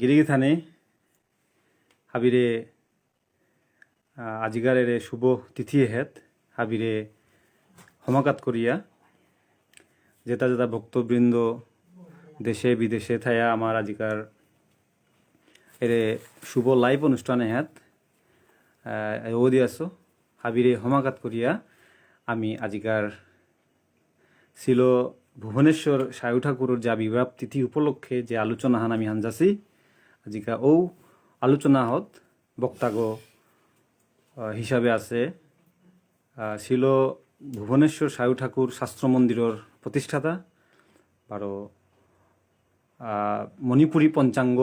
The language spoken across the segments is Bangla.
গিরিগি থানে হাবিরে আজিগারের শুভ তিথি হেত হাবিরে সমাঘাত করিয়া যেটা যেটা ভক্তবৃন্দ দেশে বিদেশে থায়া আমার আজিকার এরে শুভ লাইভ অনুষ্ঠানে হেত ওদি আছো হাবিরে সমাঘাত করিয়া আমি আজিকার ছিল ভুবনেশ্বর সায়ু ঠাকুরের যা বিবাহ তিথি উপলক্ষে যে আলোচনা হান আমি হানজাছি আজিকা ও আলোচনা হত বক্তাগ হিসাবে আছে ছিল ভুবনেশ্বর সায়ু ঠাকুর শাস্ত্র মন্দিরের প্রতিষ্ঠাতা বারো মণিপুরী পঞ্চাঙ্গ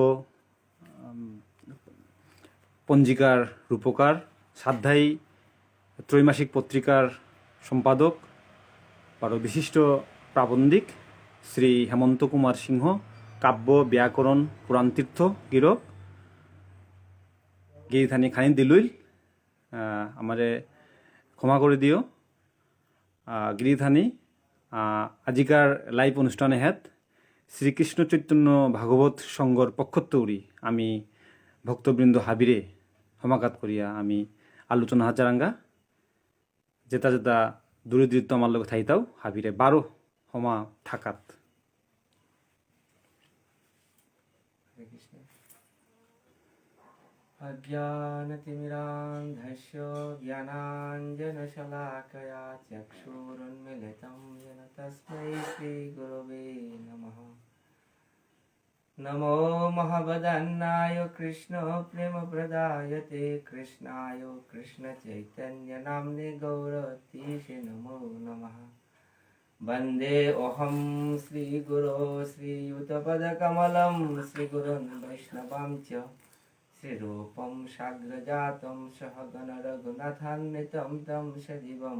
পঞ্জিকার রূপকার সাধ্যায়ী ত্রৈমাসিক পত্রিকার সম্পাদক বারো বিশিষ্ট প্রাবন্ধিক শ্রী হেমন্ত কুমার সিংহ কাব্য ব্যাকরণ পুরাণতীর্থ গিরক গিরিথানি খানি দিলুইল আমারে ক্ষমা করে দিও গিরিথানি আজিকার লাইভ অনুষ্ঠানে হেত শ্রীকৃষ্ণ চৈতন্য ভাগবত সংঘর পক্ষত্বরি আমি ভক্তবৃন্দ হাবিরে সমাঘাত করিয়া আমি আলোচনা হাজারাঙ্গা যেটা যেটা দূরদৃত্য আমার লোক থাইতাও হাবিরে 12 সমা থাকাত अज्ञानतिमिरान्धस्य ज्ञानाञ्जनशलाकया चक्षुरुन्मिलितं येन तस्मै श्रीगुरवे नमः। नमो महावदन्नाय कृष्णप्रेमप्रदायते कृष्णाय कृष्णचैतन्यनाम्ने गौरतीशे नमो नमः। वन्दे अहं श्रीगुरो श्रीयुतपदकमलं श्रीगुरुन् वैष्णवां च श्रीरूपं साग्रजातं सहगणरघुनाथान्वितं तं सजीवं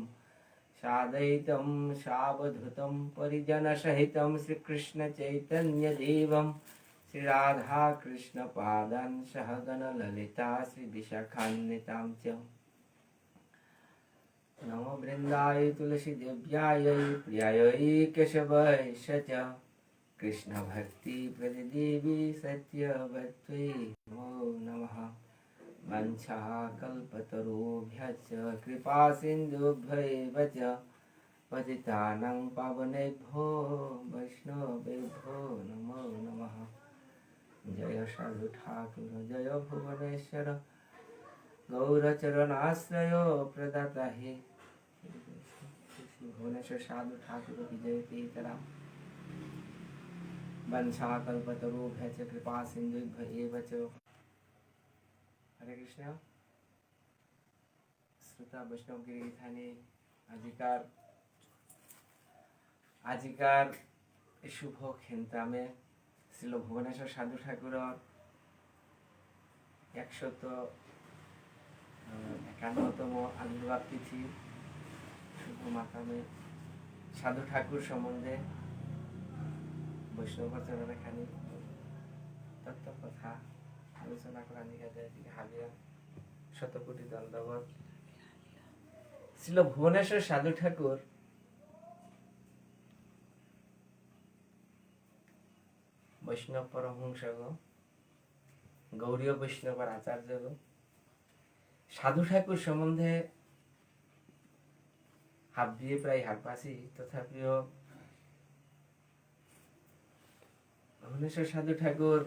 सादयितं सावधूतं परिजनसहितं श्रीकृष्णचैतन्यदेवं श्रीराधाकृष्णपादान् सहगणललिता श्रीविशाखान्वितां च। नमो वृन्दाय तुलसीदेव्याय प्रियायै केशवाय च कृष्ण भक्ति प्रतिदेवी सत्यवत्यै नमो नमः। वंशः कल्पतरुभ्यश्च कृपा सिन्धुभ्यैव च पतितानां पावनेभ्यो वैष्णवेभ्यो नमो नमः। जय साधु ठाकुर जय भुवनेश्वर गौरचरणाश्रय प्रदाता हे भुवनेश्वर साधु ठाकुर विजय पीतराम वंशाकल्पतरुभ्यश्च कृपा सिन्धुभ्यैव च। हरे कृष्ण। श्रोता वैष्णव गिरिथानी আজিকার শুভ খেন্তামে শ্রীল ভুবনেশ্বর সাধু ঠাকুরের 151তম আবির্ভাব তিথি শুভ মাকামে সাধু ঠাকুর সম্বন্ধে বৈষ্ণবচরণে খানি তত্ত্ব কথা আলোচনা করা নিকাতে হাবিয়া শতকোটি দণ্ডবত। শ্রীল ভুবনেশ্বর সাধু ঠাকুর বৈষ্ণব পরমহংস গৌরীয় বৈষ্ণবের আচার্য সাধু ঠাকুর সম্বন্ধে হাবিয়ে প্রায় হারপাসি তথাপিও ভুবনেশ্বর সাধু ঠাকুর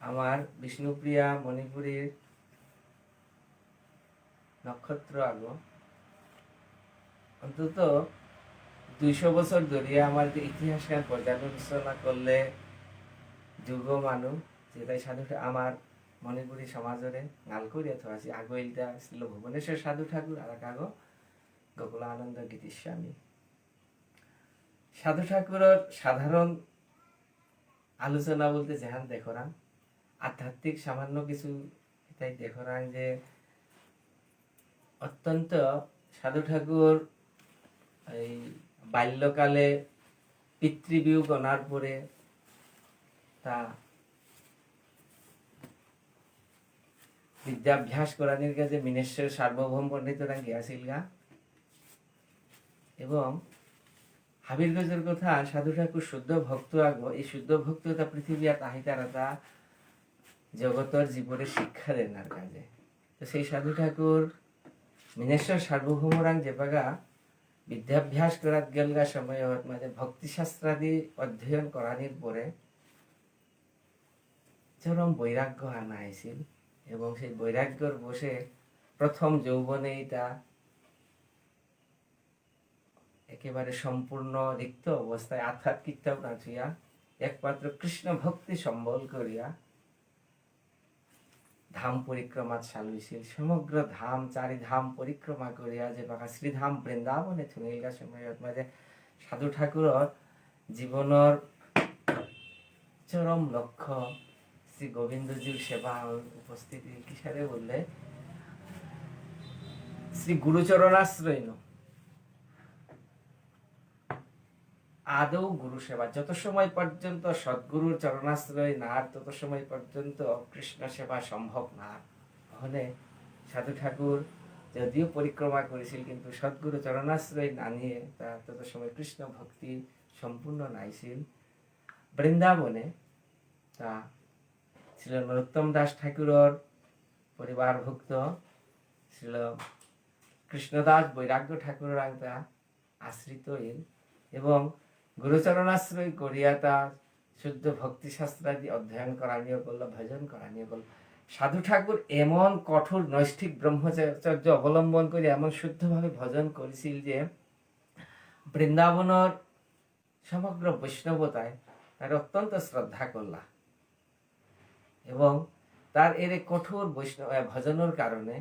আমার বিষ্ণুপ্রিয়া মণিপুরীর নক্ষত্র আগ অন্তত 200 বছর ধরে আমার ইতিহাসকার পর্যালোচনা করলে যুগ মানুষ যেটাই সাধু আমার মণিপুরী সমাজরে গাল করিয়া থাকি আগ এইটা ছিল ভুবনেশ্বর সাধু ঠাকুর আর এক আগ গোকুলানন্দ গীতিস্বামী। সাধু ঠাকুরের সাধারণ আলোচনা বলতে যেহান দেখরান আধ্যাত্মিক সামান্য কিছু এটাই দেখরান যে অত্যন্ত সাধু ঠাকুর এই বাল্যকালে পিতৃবিয়োগ অনার পরে তা বিদ্যাভ্যাস করানির কাছে মিনেশ্বর সার্বভৌম পণ্ডিতরা গিয়াছিল গা এবং হাবির গজের কথা সাধু ঠাকুর শুদ্ধ ভক্ত আগ এই শুদ্ধ ভক্ত তা পৃথিবী আর তাহিতারা তা জগতর জীবনে শিক্ষা দেন আর কাজে। তো সেই সাধু ঠাকুর মিনেশ্বর সার্বভৌমরাং যে বাগা বিদ্যাভ্যাস করাত গেলগা সময় মাঝে ভক্তিশাস্ত্রাদি অধ্যয়ন করানির পরে চরম বৈরাগ্য আনা হয়েছিল এবং সেই বৈরাগ্যর বসে প্রথম যৌবনে এটা একেবারে সম্পূর্ণ রিক্ত অবস্থায় আর্থাৎ কীর্তন নাচিয়া একমাত্র কৃষ্ণ ভক্তি সম্বল করিয়া ধাম পরিক্রমা চালু হয়েছিল। সমগ্র ধাম চারিধাম পরিক্রমা করিয়া যে বাকা শ্রীধাম বৃন্দাবনে থুনিলগা সময়ত মাঝে সাধু ঠাকুরর জীবনের চরম লক্ষ্য শ্রী গোবিন্দজির সেবা উপস্থিতি কিসারে বললে শ্রী গুরুচরণাশ্রয় আদৌ গুরু সেবা যত সময় পর্যন্ত সদ্গুরুর চরণাশ্রয় না তত সময় পর্যন্ত কৃষ্ণ সেবা সম্ভব না। তাহলে সাধু ঠাকুর যদিও পরিক্রমা করেছিল কিন্তু সদ্গুরু চরণাশ্রয় না নিয়ে তার তত সময় কৃষ্ণ ভক্তি সম্পূর্ণ নাইছিল। বৃন্দাবনে তা ছিল নরোত্তম দাস ঠাকুরর পরিবারভুক্ত ছিল কৃষ্ণদাস বৈরাগ্য ঠাকুরের তা আশ্রিত এবং গুরুচরণাশ্রয় করিয়া তা শুদ্ধ ভক্তি শাস্ত্রাদি অধ্যয়ন করানিও করলো, ভজন করানিও করলো। সাধু ঠাকুর এমন কঠোর নৈষ্ঠিক ব্রহ্মচর্য অবলম্বন করে এমন শুদ্ধভাবে ভজন করেছিল যে বৃন্দাবনের সমগ্র বৈষ্ণবতায় তার অত্যন্ত শ্রদ্ধা করলা এবং তার এর কঠোর বৈষ্ণব ভজনের কারণে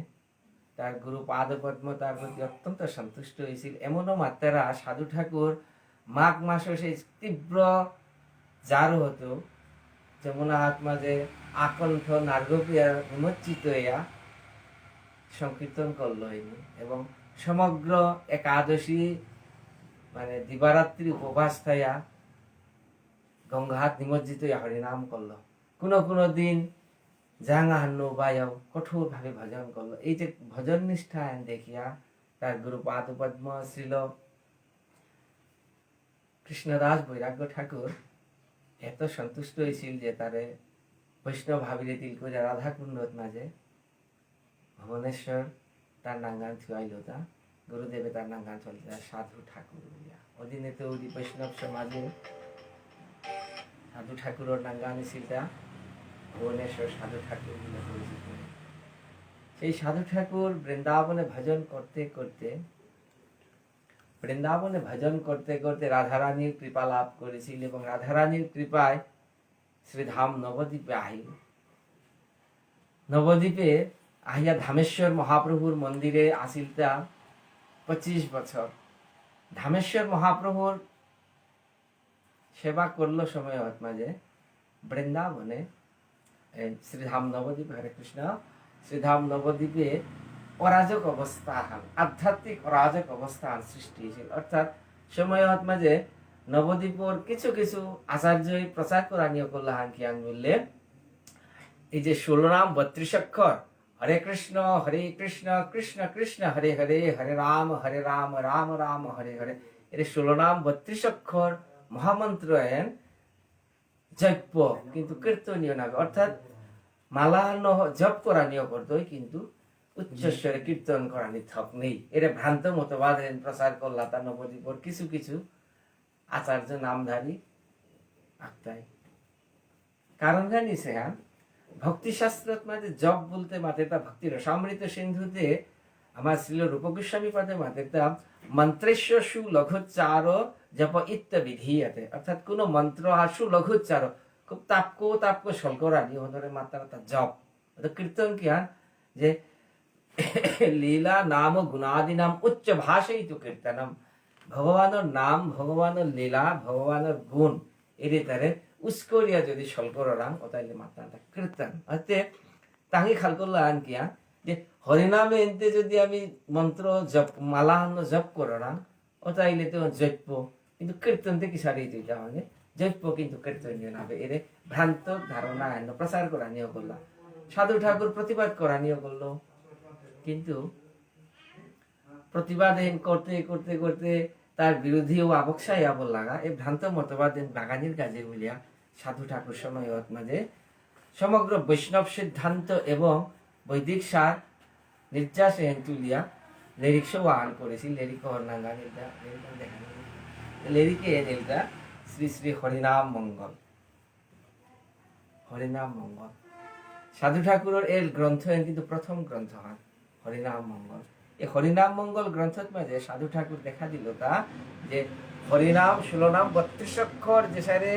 তার গুরু পাদপদ্ম তার প্রতি অত্যন্ত সন্তুষ্ট হয়েছিল। এমনও মাত্রা সাধু ঠাকুর মাঘ মাসে সেই তীব্র জারো হতো যমুনা হাত মাঝে আকণ্ঠ নার্গপ্রিয়া বিমোচিত হইয়া সংকীর্তন করলো এবং সমগ্র একাদশী মানে দিবারাত্রি উপবাস থাইয়া গঙ্গাহাত নিমজ্জিত হইয়া হরিনাম করলো। কোনো দিন জাঙ্গাহান্ন বায়াও কঠোর ভাবে ভজন করলো। এই যে ভজন নিষ্ঠা দেখিয়া তার গুরু পাদপদ্ম ছিল কৃষ্ণদাস বৈরাগ্য ঠাকুর এত সন্তুষ্ট হয়েছিল যে তারে বৈষ্ণব ভাবিরে তিল করে রাধা কুণ্ডত মাঝে ভুবনেশ্বর তার নাঙ্গান থুয়াইল তা গুরুদেবে তার নাঙ্গান চলতে সাধু ঠাকুর অধীনে তো বৈষ্ণব সমাজে সাধু ঠাকুরের নাঙ্গান ছিল ভুবনেশ্বর সাধু ঠাকুর বলে পরিচিত। সেই সাধু ঠাকুর বৃন্দাবনে ভজন করতে রাধারানীর কৃপা লাভ করেছিল এবং রাধারানীর কৃপায় শ্রীধাম নবদ্বীপে আহিল। নবদ্বীপে আহিয়া ধামেশ্বর মহাপ্রভুর মন্দিরে আসিল তা 25 বছর। ধামেশ্বর মহাপ্রভুর সেবা করলো সময় মাঝে বৃন্দাবনে শ্রীধাম নবদ্বীপ হরে কৃষ্ণ শ্রীধাম নবদ্বীপে অরাজক অবস্থান আধ্যাত্মিক অরাজক অবস্থান সৃষ্টি হয়েছিল। অর্থাৎ সময় মাঝে নবদ্বীপর কিছু কিছু আচার্যই প্রচার করা নিয়ে করলো হাঙ্কিয়ান বললে এই যে 16 নাম 32 অক্ষর হরে কৃষ্ণ কৃষ্ণ কৃষ্ণ হরে হরে হরে রাম রাম রাম হরে হরে এর 16 নাম 32 অক্ষর মহামন্ত্র জপ কিন্তু কীর্তনীয় না অর্থাৎ মালাহান্ন জপ করা নিয়ে করতো কিন্তু উচ্চস্বরে কীর্তন করা থক নেই। এর ভ্রান্ত মতবাদ প্রচার করলা তা নবদ্বীপর কিছু কিছু আচার্য নামধারী আত্মায় কারণ জানিস হ্যাঁ ভক্তি শাস্ত্র মাঝে জপ বলতে মাতে তা ভক্তি রসামৃত সিন্ধুতে আমার শ্রীল রূপ গোস্বামী পাতে মাতে তা মন্ত্রেশ্ব সুলঘোচ্চার জপ ইত্যবিধীয়তে অর্থাৎ কোন মন্ত্র আর সুলঘোচ্চার খুব তাপকো স্বল্পরানি ওদের মাত্রা তা জপ কীর্তন কি আর যে লীলা নাম গুণাদি নাম উচ্চ ভাষাই তো কীর্তনম ভগবানের নাম ভগবানের লীলা ভগবানের গুণ এর তারে উস্করিয়া যদি স্বল্পরাং ও তাইলে মাত্রাটা কীর্তন অর্থাৎ তাহি খাল করলো আন কিয়া যে হরিনামে এনতে যদি আমি মন্ত্র জপ মালাহান্ন জপ করাং ও তাইলে তো জৈপ্য কিন্তু কীর্তন থেকে সারিয়ে দিতে মানে জৈপ্য কিন্তু কীর্তনীয় নামে এর ভ্রান্ত ধারণা প্রচার করা নিয়ে করলাম। সাধু ঠাকুর প্রতিবাদ করা নিয়ে করলো কিন্তু প্রতিবাদ করতে করতে করতে তার বিরোধী ও আবক্সাই আবল লাগা এই ভ্রান্ত মতবাদ বাগানির কাজে বলিয়া সাধু ঠাকুর সময় মাঝে সমগ্র বৈষ্ণব সিদ্ধান্ত এবং বৈদিক সার নির্যাস হেন তুলিয়া লিরিক্সও আহ্বান করেছি। লিরিক হরনাঙ্গা নির্দা লিরিকে নির্দা শ্রী শ্রী হরিনাম মঙ্গল। হরিনাম মঙ্গল সাধু ঠাকুরের এর গ্রন্থ কিন্তু প্রথম গ্রন্থ হন হরিনাম মঙ্গল। এই হরিনাম মঙ্গল গ্রন্থের মাঝে সাধু ঠাকুর দেখা দিল তা যে হরিনাম 16 নাম 32 অক্ষর যে সারে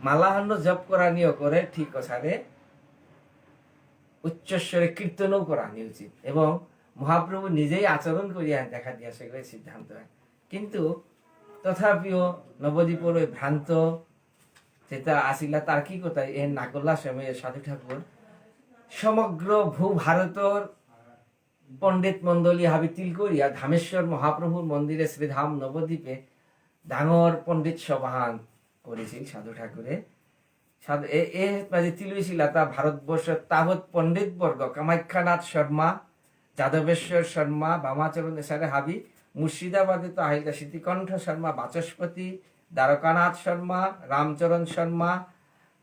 মালাহান্ন জপ করা নিয়ে করে ঠিক সারে উচ্চস্বরে কীর্তনও করা উচিত এবং মহাপ্রভু নিজেই আচরণ করিয়া দেখা দিয়া সেগুলো সিদ্ধান্ত হয়। কিন্তু তথাপিও নবদ্বীপের ওই ভ্রান্ত যেটা আসিলা তার্কিকতায় এর নাগল্লা সময়ে সাধু ঠাকুর সমগ্র ভূ ভারতর পণ্ডিত মণ্ডলী হাবি তিল করিয়া ধামেশ্বর মহাপ্রভুর মন্দিরে শ্রীধাম নবদ্বীপে ডাঙর পণ্ডিত সভান করেছিল সাধু ঠাকুরে। তা ভারতবর্ষের তাবৎ পণ্ডিত বর্গ কামাখ্যানাথ শর্মা, যাদবেশ্বর শর্মা, বামাচরণ এসারে হাবি, মুর্শিদাবাদে তো আহিলা স্মৃতিকণ্ঠ শর্মা বাচস্পতি, দ্বারকানাথ শর্মা, রামচরণ শর্মা,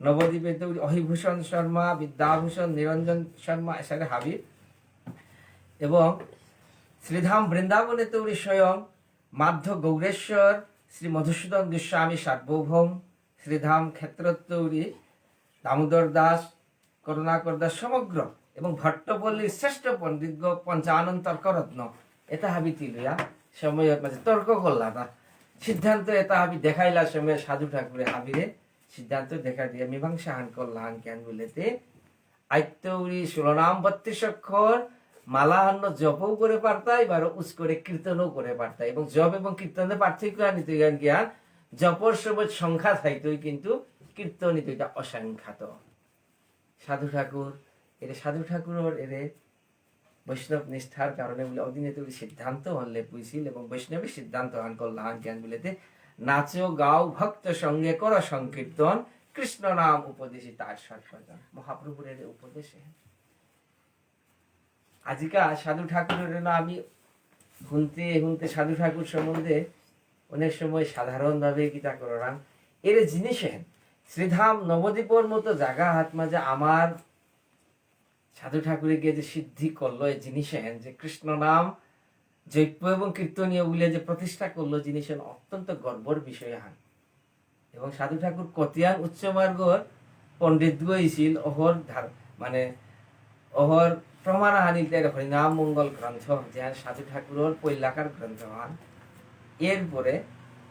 নবদ্বীপে তো অহিভূষণ শর্মা, বিদ্যাভূষণ নিরঞ্জন শর্মা এসারে হাবি এবং শ্রীধাম বৃন্দাবনে তো স্বয়ং মাধ্য গৌরেশ্বর শ্রী মধুসূদন গোস্বামী সার্বভৌম, শ্রীধাম ক্ষেত্রত্তৌরী দামোদর দাস, করুণাকর দাস সমগ্র এবং ভট্টপল্লীর শ্রেষ্ঠ পণ্ডিত পঞ্চানন তর্করত্ন এটা হাবি তিলুয়া সময় মাঝে তর্ক করলা না সিদ্ধান্ত এটা হাবি দেখাইলা সময় সাধু ঠাকুরের হাবিরে সিদ্ধান্ত দেখা দিয়ে মীমাংসা হান করলাম জ্ঞান বলেতে আইত্যৌরি 16 নাম 32 অক্ষর মালাহান্ন জপও করে পারতা এবার উস করে কীর্তনও করে পারতা এবং জপ এবং কীর্তনের পার্থক্য নিতে জ্ঞান জপর সময় সংখ্যা থাইতই কিন্তু কীর্তনিত এটা অসংখ্যাত। সাধু ঠাকুর সাধু ঠাকুরের এর বৈষ্ণব নিষ্ঠার কারণে বলে অধীনে তৈরি সিদ্ধান্ত হলে পুইছিল এবং বৈষ্ণবের সিদ্ধান্ত হান করলাম জ্ঞান বলেতে নাচো গাও ভক্ত সঙ্গে কর সংকীর্তন কৃষ্ণ নাম উপদেশী তার সর্বজন মহাপ্রভুর এর উপদেশে। আজিকা সাধু ঠাকুরের না আমি হুনতে সাধু ঠাকুর সম্বন্ধে অনেক সময় সাধারণভাবে গীতা করাম এর জিনিস শ্রীধাম নবদ্বীপর মতো জায়গা হাত মাঝে আমার সাধু ঠাকুরে গিয়ে যে সিদ্ধি করলো এই জিনিস যে কৃষ্ণ নাম জৈপ্য এবং কীর্তনীয় বলে যে প্রতিষ্ঠা করলো জিনিস অত্যন্ত গর্বর বিষয় হান এবং সাধু ঠাকুর কতিয়ান উচ্চ মার্গর পণ্ডিত গইছিল অহর মানে অহর প্রমাণ হানিতে হরিনাম মঙ্গল গ্রন্থ যে সাধু ঠাকুরের পৈলাকার গ্রন্থ হন। এরপরে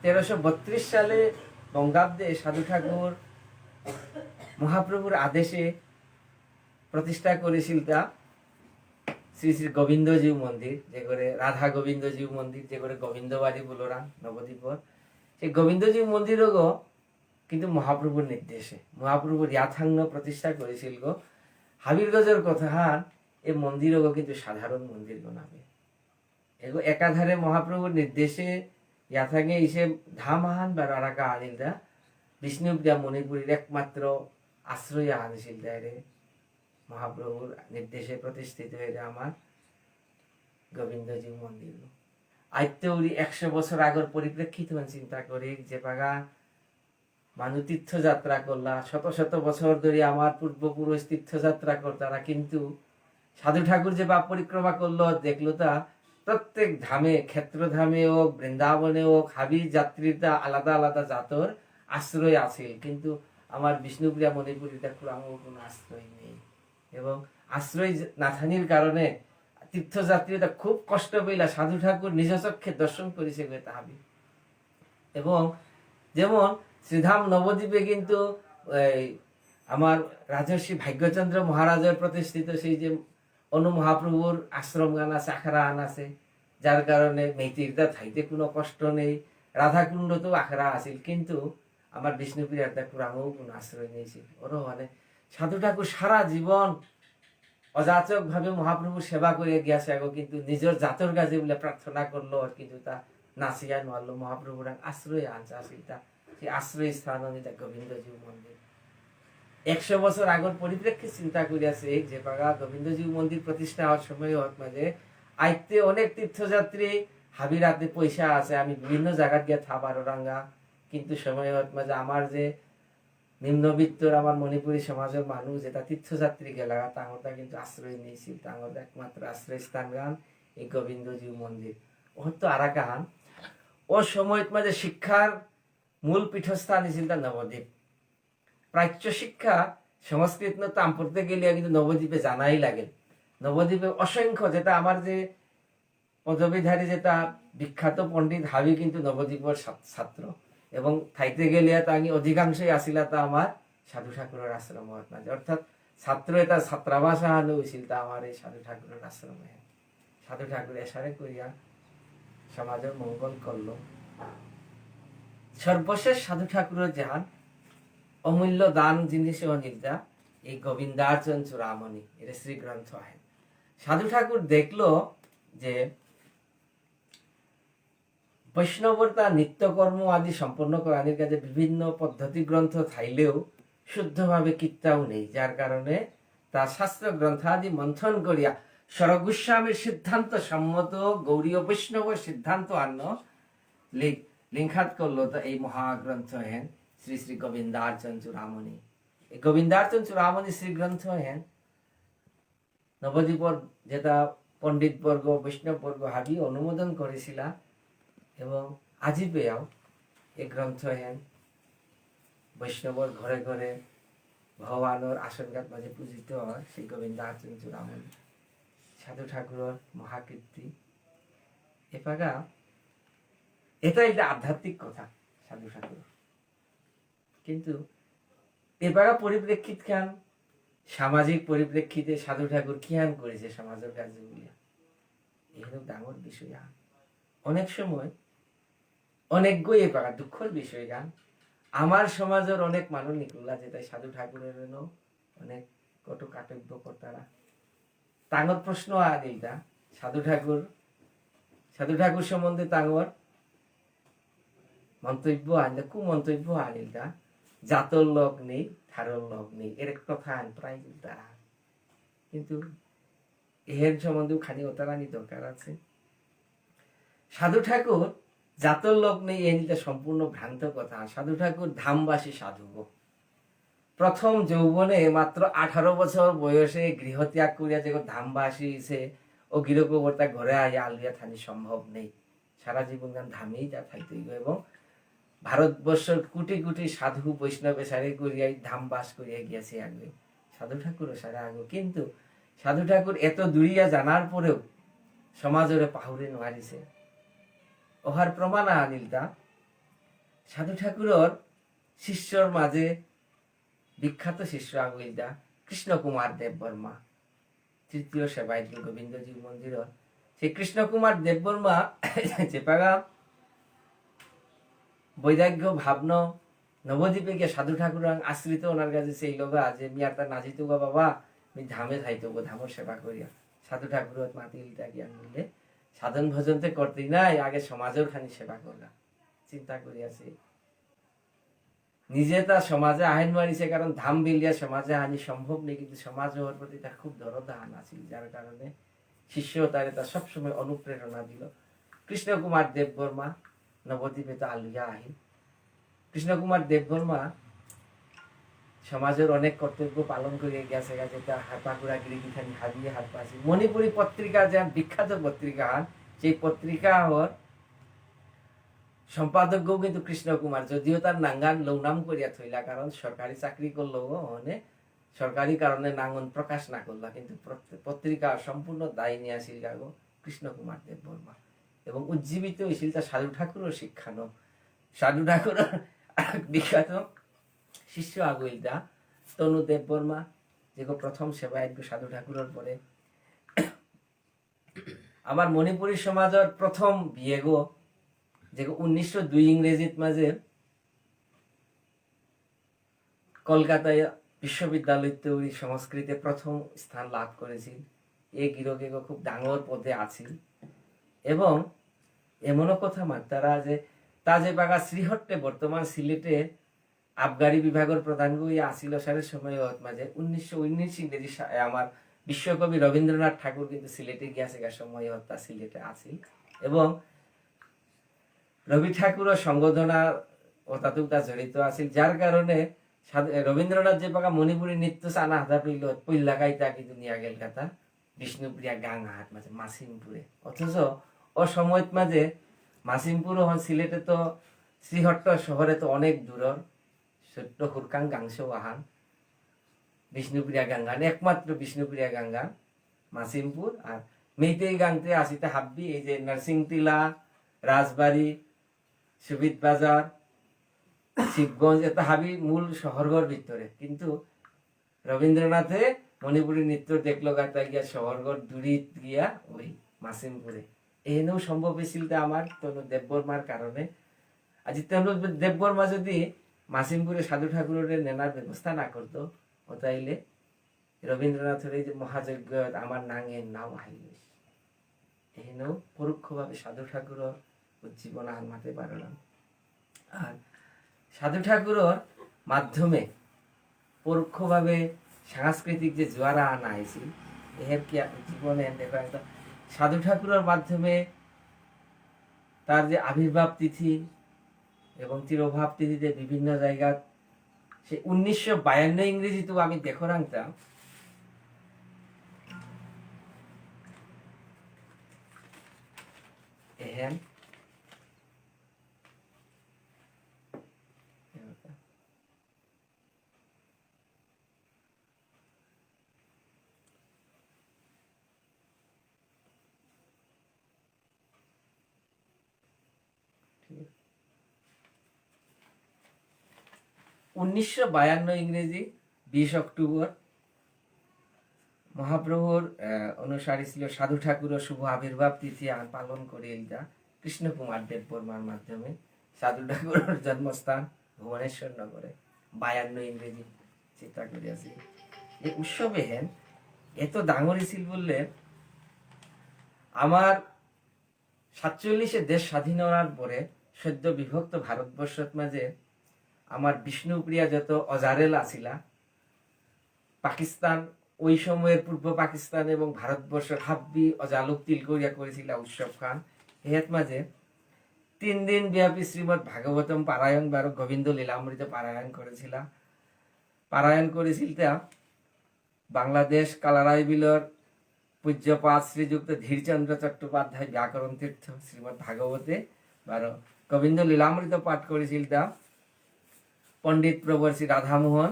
1332 সালে বঙ্গাব্দে সাধু ঠাকুর মহাপ্রভুর আদেশে প্রতিষ্ঠা করেছিল তা শ্রী শ্রী গোবিন্দজীব মন্দির যে করে রাধা গোবিন্দজীব মন্দির যে করে গোবিন্দবাড়ি বলোরা নবদ্বীপর সেই গোবিন্দজীব মন্দিরও কিন্তু মহাপ্রভুর নির্দেশে মহাপ্রভুর ইয়াথাঙ্গ প্রতিষ্ঠা করেছিল গো হাবিরগজের কথা হান এই মন্দিরও কিন্তু সাধারণ মন্দির গোনাবে এগো একাধারে মহাপ্রভুর নির্দেশে ইয়াথাঙ্গে ইসে ধামহান বা রারাকা আনিলদা বিষ্ণুপ্রিয়া মণিপুরীর একমাত্র আশ্রয় আনিছিল রে মহাপ্রভুর নির্দেশে প্রতিষ্ঠিত হয়ে আমার গোবিন্দজীব মন্দির আইত্যৌরি 100 বছর আগের পরিপ্রেক্ষিত চিন্তা করি যে পাগা মানুষ তীর্থযাত্রা করলা শত শত বছর ধরে আমার পূর্বপুরুষ তীর্থযাত্রা করতারা কিন্তু সাধু ঠাকুর যে বাপ পরিক্রমা করলো দেখলো তা প্রত্যেক ধামে ক্ষেত্রধামে হোক বৃন্দাবনে হোক হাবি যাত্রীরা আলাদা আলাদা জাতর আশ্রয় আছে কিন্তু আমার বিষ্ণুপ্রিয়া মণিপুরীটা আমার কোনো আশ্রয় নেই এবং আশ্রয় না থানির কারণে তীর্থযাত্রীরা খুব কষ্ট পেলা সাধু ঠাকুর নিজ চক্ষে দর্শন করেছে তাহাবি এবং যেমন শ্রীধাম নবদ্বীপে কিন্তু আমার রাজর্ষি ভাগ্যচন্দ্র মহারাজের প্রতিষ্ঠিত সেই যে অনু মহাপ্রভুর আশ্রম গান আছে আখড়া আন আছে যার কারণে মেয়েটিরটা থাইতে কোনো কষ্ট নেই রাধাকুণ্ড তো আখড়া আছিল কিন্তু আমার বিষ্ণুপ্রিয়ার ঠাকুর আমিও কোনো আশ্রয় নিয়েছিল ওরও মানে সাধু ঠাকুর সারা জীবন অযাচক ভাবে মহাপ্রভুর সেবা করে গিয়েছে আগো কিন্তু নিজের জাতর কাজে বলে প্রার্থনা করলো আর কিন্তু তা নাচিয়া মারলো মহাপ্রভুর আশ্রয় আনছে আসিল তা সেই আশ্রয় স্থান এটা গোবিন্দজীব মন্দির 100 বছর আগের পরিপ্রেক্ষিত চিন্তা করিয়াছে যে পাগা গোবিন্দজীব মন্দির প্রতিষ্ঠা হওয়ার সময় মাঝে আইতে অনেক তীর্থযাত্রী হাবিরাতে পয়সা আছে আমি বিভিন্ন জায়গা গিয়ে থাবার রাঙ্গা কিন্তু সময় মাঝে আমার যে নিম্নবিত্তর আমার মণিপুরী সমাজের মানুষ যেটা তীর্থযাত্রী গেলা তাঙ্গরটা কিন্তু আশ্রয় নিয়েছিল, তাঙ্গর একমাত্র আশ্রয় স্থান গান এই গোবিন্দজিউ মন্দির। ওর তো আরাকান ও সময়ত মাঝে শিক্ষার মূল পীঠস্থান ছিল তা নবদ্বীপ। প্রাচ্য শিক্ষা সংস্কৃত তাম পড়তে গেলে কিন্তু নবদ্বীপে জানাই লাগে। নবদ্বীপে অসংখ্য, যেটা আমার যে পদবীধারী যেটা বিখ্যাত পণ্ডিত হাবি কিন্তু নবদ্বীপের ছাত্র, এবং থাইতে গেলে তাঙ্গি অধিকাংশই আসিলা তা আমার সাধু ঠাকুরের আশ্রম মাঝে, অর্থাৎ ছাত্র এটা ছাত্রাবাস আহানো হয়েছিল তা আমার এই সাধু ঠাকুরের আশ্রমে। সাধু ঠাকুর এসারে করিয়া সমাজের মঙ্গল করল। সর্বশেষ সাধু ঠাকুরের যান অমূল্য দান জিনিস অনিদ্রা এই গোবিন্দার্চন চূড়ামণি, এটা শ্রী গ্রন্থ আহেন। সাধু ঠাকুর দেখলো যে বৈষ্ণবর তার নিত্যকর্ম আদি সম্পন্ন করার কাজে বিভিন্ন পদ্ধতি গ্রন্থ থাইলেও শুদ্ধভাবে কীর্তাও নেই, যার কারণে তার শাস্ত্র গ্রন্থ আদি মন্থন করিয়া সরগোস্বামীর সিদ্ধান্ত সম্মত গৌরীয় বৈষ্ণব সিদ্ধান্ত আন্ন লিঙ্খাত করলো তো এই মহাগ্রন্থ হেন শ্রী শ্রী গোবিন্দার্চন চূড়ামণি। এই গোবিন্দার্চন চূড়ামণি শ্রী গ্রন্থ হেন নবদ্বীপর যেটা পণ্ডিত বর্গ বৈষ্ণব বর্গ হাবি অনুমোদন করেছিল, এবং আজি পেয়াও এই গ্রন্থ হেন বৈষ্ণবর ঘরে ঘরে ভগবানের আসনঘাত মাঝে পূজিত হয় শ্রী গোবিন্দার্চন চূড়ামণি। সাধু ঠাকুরের মহাকীর্তি এপাগা এটা একটা আধ্যাত্মিক কথা সাধু ঠাকুর, কিন্তু এপাগা পরিপ্রেক্ষিত খান সামাজিক পরিপ্রেক্ষিতে সাধু ঠাকুর কিয়ান করেছে সমাজের কার্যগুলি, এগুলো ডাঙর বিষয়। অনেক সময় অনেক গই এপাগা দুঃখের বিষয় গান আমার সমাজের অনেক মানুষ নিকলা যেটা সাধু ঠাকুরের অনেক কটু কাটব্য কর্তারা তাঙ্গর প্রশ্ন আদিলটা সাধু ঠাকুর সম্বন্ধে তাঙ্গর মন্তব্য আনলে কুমন্তব্য আনিলটা জাতর লোক নেই থারর লোক নেই এর কথা আন প্রায় তারা, কিন্তু এর সম্বন্ধেও খানি ওতারানি দরকার আছে। সাধু ঠাকুর জাতর লোক নেই এনিটা সম্পূর্ণ ভ্রান্ত কথা। সাধু ঠাকুর ধামবাসী সাধু, প্রথম যৌবনে মাত্র 18 বছর বয়সে গৃহত্যাগ করিয়া যে ধামবাসী সে ও গৃহকবর্তা ঘরে আইয়া আলুয়া থানি সম্ভব নেই, সারা জীবন ধামেই যা থাকতে, এবং ভারতবর্ষের কোটি কোটি সাধু বৈষ্ণবে সারে করিয়াই ধামবাস করিয়া গিয়াছে আগে, সাধু ঠাকুরও সারা আগে। কিন্তু সাধু ঠাকুর এত দূরিয়া জানার পরেও সমাজরে পাহুরে নোয়ারিছে। ওহার প্রমাণ আনিলতা সাধু ঠাকুরের শিষ্যর মাঝে বিখ্যাত শিষ্য আগুইলদা কৃষ্ণ কুমার দেব বর্মা, তৃতীয় সেবায়ত গোবিন্দজিউ মন্দির। সেই কৃষ্ণ কুমার দেব বর্মা যে পাগা বৈরাগ্য ভাবন নবদ্বীপে গিয়ে সাধু ঠাকুর আশ্রিত ওনার কাছে সেই লগা যে মিয়ার তার নাজিত গা বাবা আমি ধামে থাইতো গো ধামর সেবা করিয়া। সাধু ঠাকুর মাতিলটা জ্ঞান মিললে সাধন ভজনতে করতেই নাই, আগে সমাজের খানি সেবা করলা চিন্তা করিয়াছে। নিজে তার সমাজে আইন মারিছে, কারণ ধাম বিলিয়া সমাজে আনি সম্ভব নেই, কিন্তু সমাজ হওয়ার প্রতি তার খুব দরদান আছে, যার কারণে শিষ্য তারে তার সবসময় অনুপ্রেরণা দিল। কৃষ্ণ কুমার দেব বর্মা নবদ্বীপে তো আলুয়া আহি। কৃষ্ণ কুমার দেব বর্মা সমাজের অনেক কর্তব্য পালন করে গেছে, যেটা হারপাকুড়া গিরিখানি হাবিয়ে হাত পাশি মণিপুরী পত্রিকা যে বিখ্যাত পত্রিকা হন, সেই পত্রিকা হওয়ার সম্পাদক কিন্তু কৃষ্ণ কুমার, যদিও তার নাঙ্গান লৌনাম করিয়া থইলা, কারণ সরকারি চাকরি করলো মানে সরকারি কারণে নাঙ্গন প্রকাশ না করলা, কিন্তু পত্রিকা সম্পূর্ণ দায়ী নিয়ে আসিল গাগো কৃষ্ণ কুমার দেব বর্মা, এবং উজ্জীবিত হয়েছিল তার সাধু ঠাকুরও শিক্ষানো। সাধু ঠাকুর বিখ্যাত শিষ্য আগুইলদা তনু দেব বর্মা, যে প্রথম সেবায়ত সাধু ঠাকুরের পরে আমার মণিপুরী সমাজের প্রথম বিয়ে গো, যে 1902 ইংরেজিত মাঝে কলকাতায় বিশ্ববিদ্যালয় তৈরি সংস্কৃতে প্রথম স্থান লাভ করেছিল। এ গিরকে খুব ডাঙর পদে আছিল, এবং এমনও কথা তারা যে তা যে বাগা শ্রীহট্টে বর্তমান সিলেটে আবগারি বিভাগের প্রধান গুই আসিল সালের সময় মাঝে 1919 ইংরেজি আমার বিশ্বকবি রবীন্দ্রনাথ ঠাকুর কিন্তু সিলেটে গিয়াছে সময় তা সিলেটে আছিল, এবং রবি ঠাকুরও সংগঠনা ও তাতে জড়িত আছিল, যার কারণে রবীন্দ্রনাথ যে পাকা মণিপুরী নৃত্য চানা হাতা পেল পইলা গাইতা কিন্তু নিয়া গেল কথা বিষ্ণুপ্রিয়া গাঙ্গাহাট মাঝে মাসিমপুরে, অথচ ও সময়ত মাঝে মাসিমপুর সিলেটে তো শ্রীহট্ট শহরে তো অনেক দূরর ছোট্ট হুরকাং গাংশ আহান বিষ্ণুপ্রিয়া গাঙ্গান একমাত্র বিষ্ণুপ্রিয়া গাঙ্গান মাসিমপুর আর মেইতেই গাংতে আসিতে হাব্বি এই যে নরসিংটিলা রাজবাড়ি সুবিদ বাজার শিবগঞ্জ এত হাবি মূল শহরগড় ভিতরে, কিন্তু রবীন্দ্রনাথে মণিপুরী নৃত্য দেখলো গাতা গিয়া শহরগড় দূরিত গিয়া ওই মাসিমপুরে এনেও সম্ভব হয়েছিল আমার তনু দেববর্মার কারণে। আজ তনু দেববর্মা যদি মাসিমপুরে সাধু ঠাকুরের নেনার ব্যবস্থা না করতো ও তাইলে রবীন্দ্রনাথের এই যে মহাযজ্ঞ আমার নাঙের নাও হাইল এনেও পরোক্ষভাবে সাধু ঠাকুরের উজ্জীবন আনমাতে পারলাম। আর সাধু ঠাকুরের মাধ্যমে পরোক্ষভাবে সাংস্কৃতিক যে জোয়ারা আনা হয়েছিল এর কি জীবনে দেখো একটা সাধু ঠাকুরের মাধ্যমে তার যে আবির্ভাব তিথি এবং তিরোভাব তিথিতে বিভিন্ন জায়গা সে 1952 ইংরেজিতেও আমি দেখো রাখতাম এহেন 1952 ইংরেজি 20 অক্টোবর মহাপ্রভুর অনুসারী ছিল সাধু ঠাকুরের শুভ আবির্ভাব তিথি পালন করে এইটা কৃষ্ণ কুমার দেববর্মার মাধ্যমে সাধু ঠাকুরের জন্মস্থান ভুবনেশ্বর নগরে 52 ইংরেজি চিন্তা করিয়াছি। এই উৎসবে হেন এত ডাঙরি ছিল বললে আমার 47 দেশ স্বাধীন হওয়ার পরে সদ্য বিভক্ত ভারতবর্ষের মাঝে আমার বিষ্ণুপ্রিয়া যত অজারেল আসিলা পাকিস্তান ওই সময়ের পূর্ব পাকিস্তান এবং ভারতবর্ষের হাব্বি অজালুক তিল করিয়া করেছিল উৎসব খান এর মাঝে 3 দিন ব্যাপী শ্রীমৎ ভাগবতম পারায়ণ বারো গোবিন্দ লীলামৃত পারায়ণ করেছিল বাংলাদেশ কালারাই বিলর পূজ্যপাদ শ্রীযুক্ত ধীরচন্দ্র চট্টোপাধ্যায় ব্যাকরণ তীর্থ শ্রীমৎ ভাগবতে বারো গোবিন্দ লীলামৃত পাঠ করেছিল পণ্ডিত প্রবর্ষী রাধামোহন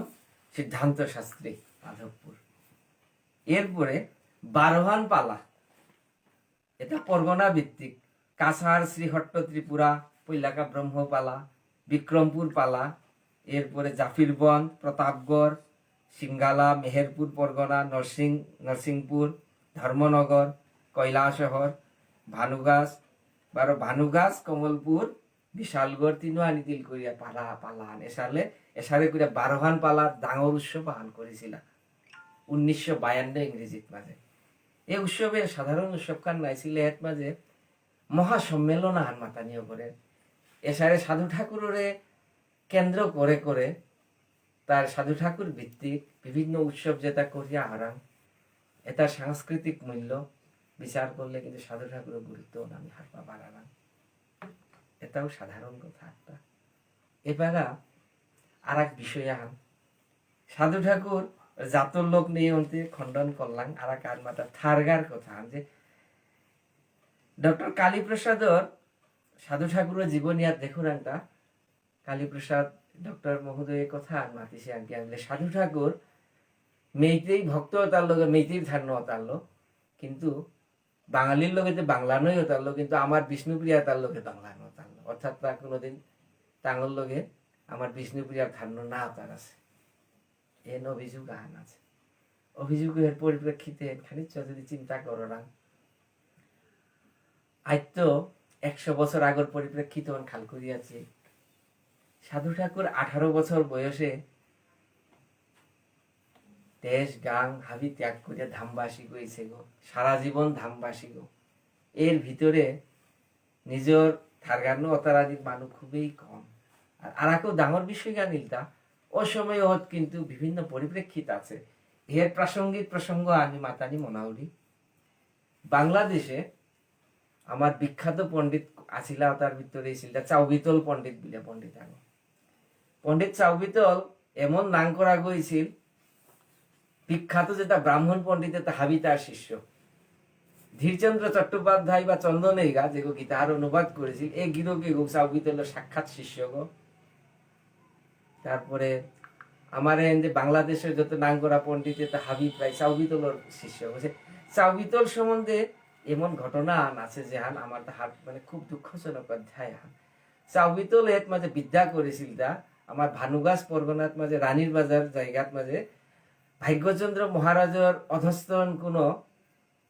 সিদ্ধান্ত শাস্ত্রী মাধবপুর। এরপরে বারোহান পালা এটা পরগনা ভিত্তিক কাছাড় শ্রীহট্ট ত্রিপুরা পৈলাকা ব্রহ্মপালা বিক্রমপুর পালা, এরপরে জাফিরবন প্রতাপগড় সিঙ্গালা মেহেরপুর পরগনা নরসিংপুর ধর্মনগর কৈলাসহর ভানুগাছ ভানুগাছ কমলপুর বিশালগড় তিনহানি তিল করিয়া পালান এসারে করিয়া বারোহান পালা ডাঙর উৎসব পালন করেছিল 1952 ইংরেজিত মাঝে। এই উৎসবের সাধারণ উৎসব খান নাইছিল এর মাঝে মহাসম্মেলন আন মাতানীয় করে এসারে সাধু ঠাকুরের কেন্দ্র করে করে তার সাধু ঠাকুর ভিত্তিক বিভিন্ন উৎসব যেটা করিয়া হারাম এটার সাংস্কৃতিক মূল্য বিচার করলে কিন্তু সাধু ঠাকুরের গুরুত্ব আমি হারপা বাড়ালাম, এটাও সাধারণ কথা একটা। এবার আর এক বিষয় আহাম সাধু ঠাকুর জাতর লোক নিয়ে অন্তে খণ্ডন করলাম আর এক আনমাতা থারগার কথা যে ডক্টর কালীপ্রসাদর সাধু ঠাকুরের জীবনী আর দেখুন একটা কালীপ্রসাদ ডক্টর মহোদয়ের কথা আর মাতিসে আনকে আনলে সাধু ঠাকুর মেইতেই ভক্ত তার লোক মেইতেই ধারণ তার লোক, কিন্তু বাঙালির লোকে যে বাংলা নয় তার লোক, কিন্তু আমার বিষ্ণুপ্রিয়া তার লোকে বাংলা নয় তার লোক, অর্থাৎ তার কোনোদিন তাঙ্গল লোকে আমার বিষ্ণুপ্রিয়ার ধারণ না তার আছে এন অভিযোগ আহান আছে। অভিযোগের পরিপ্রেক্ষিতে খানিক যদি চিন্তা করো না আজ তো 100 বছর আগের পরিপ্রেক্ষিতে খাল করিয়াছি সাধু ঠাকুর 18 বছর বয়সে দেশ গাং হাবি ত্যাগ করিয়া ধামবাসী গইছে গো, সারা জীবন ধামবাসী গো। এর ভিতরে নিজের থারগান্ন অতারাদিক মানুষ খুবই কম। আর কেউ ডাঙর বিষয় জানিলতা ও সময় কিন্তু বিভিন্ন পরিপ্রেক্ষিত আছে এর প্রাসঙ্গিক প্রসঙ্গ আমি মাতানি মনাউরি। বাংলাদেশে আমার বিখ্যাত পণ্ডিত আসিলা তার ভিতরে ছিল চাউবিতল পণ্ডিত বিলে পণ্ডিত আগে পণ্ডিত চাউবিতল এমন নাম করা গইছিল বিখ্যাত যেটা ব্রাহ্মণ পণ্ডিত হাবি তার শিষ্য ধীরচন্দ্র চট্টোপাধ্যায় বা চন্দনেগা যে গীতার অনুবাদ করেছিল এই গিরোকে চাউবিতল সাক্ষাৎ শিষ্য গো। তারপরে আমার যে বাংলাদেশের যত নাম করা পণ্ডিত হাবি প্রায় চাউবিতলর শিষ্য বলছে চাউবিতল সম্বন্ধে এমন ঘটনা আছে যে আমার তাহার মানে খুব দুঃখজনক অধ্যায় চাউবিতল এত মাঝে বিদ্যা করেছিল তা আমার ভানুগাছ পরগনাত মাঝে রানীর বাজার জায়গাত মাঝে ভাগ্যচন্দ্র মহারাজের অধস্তন কোন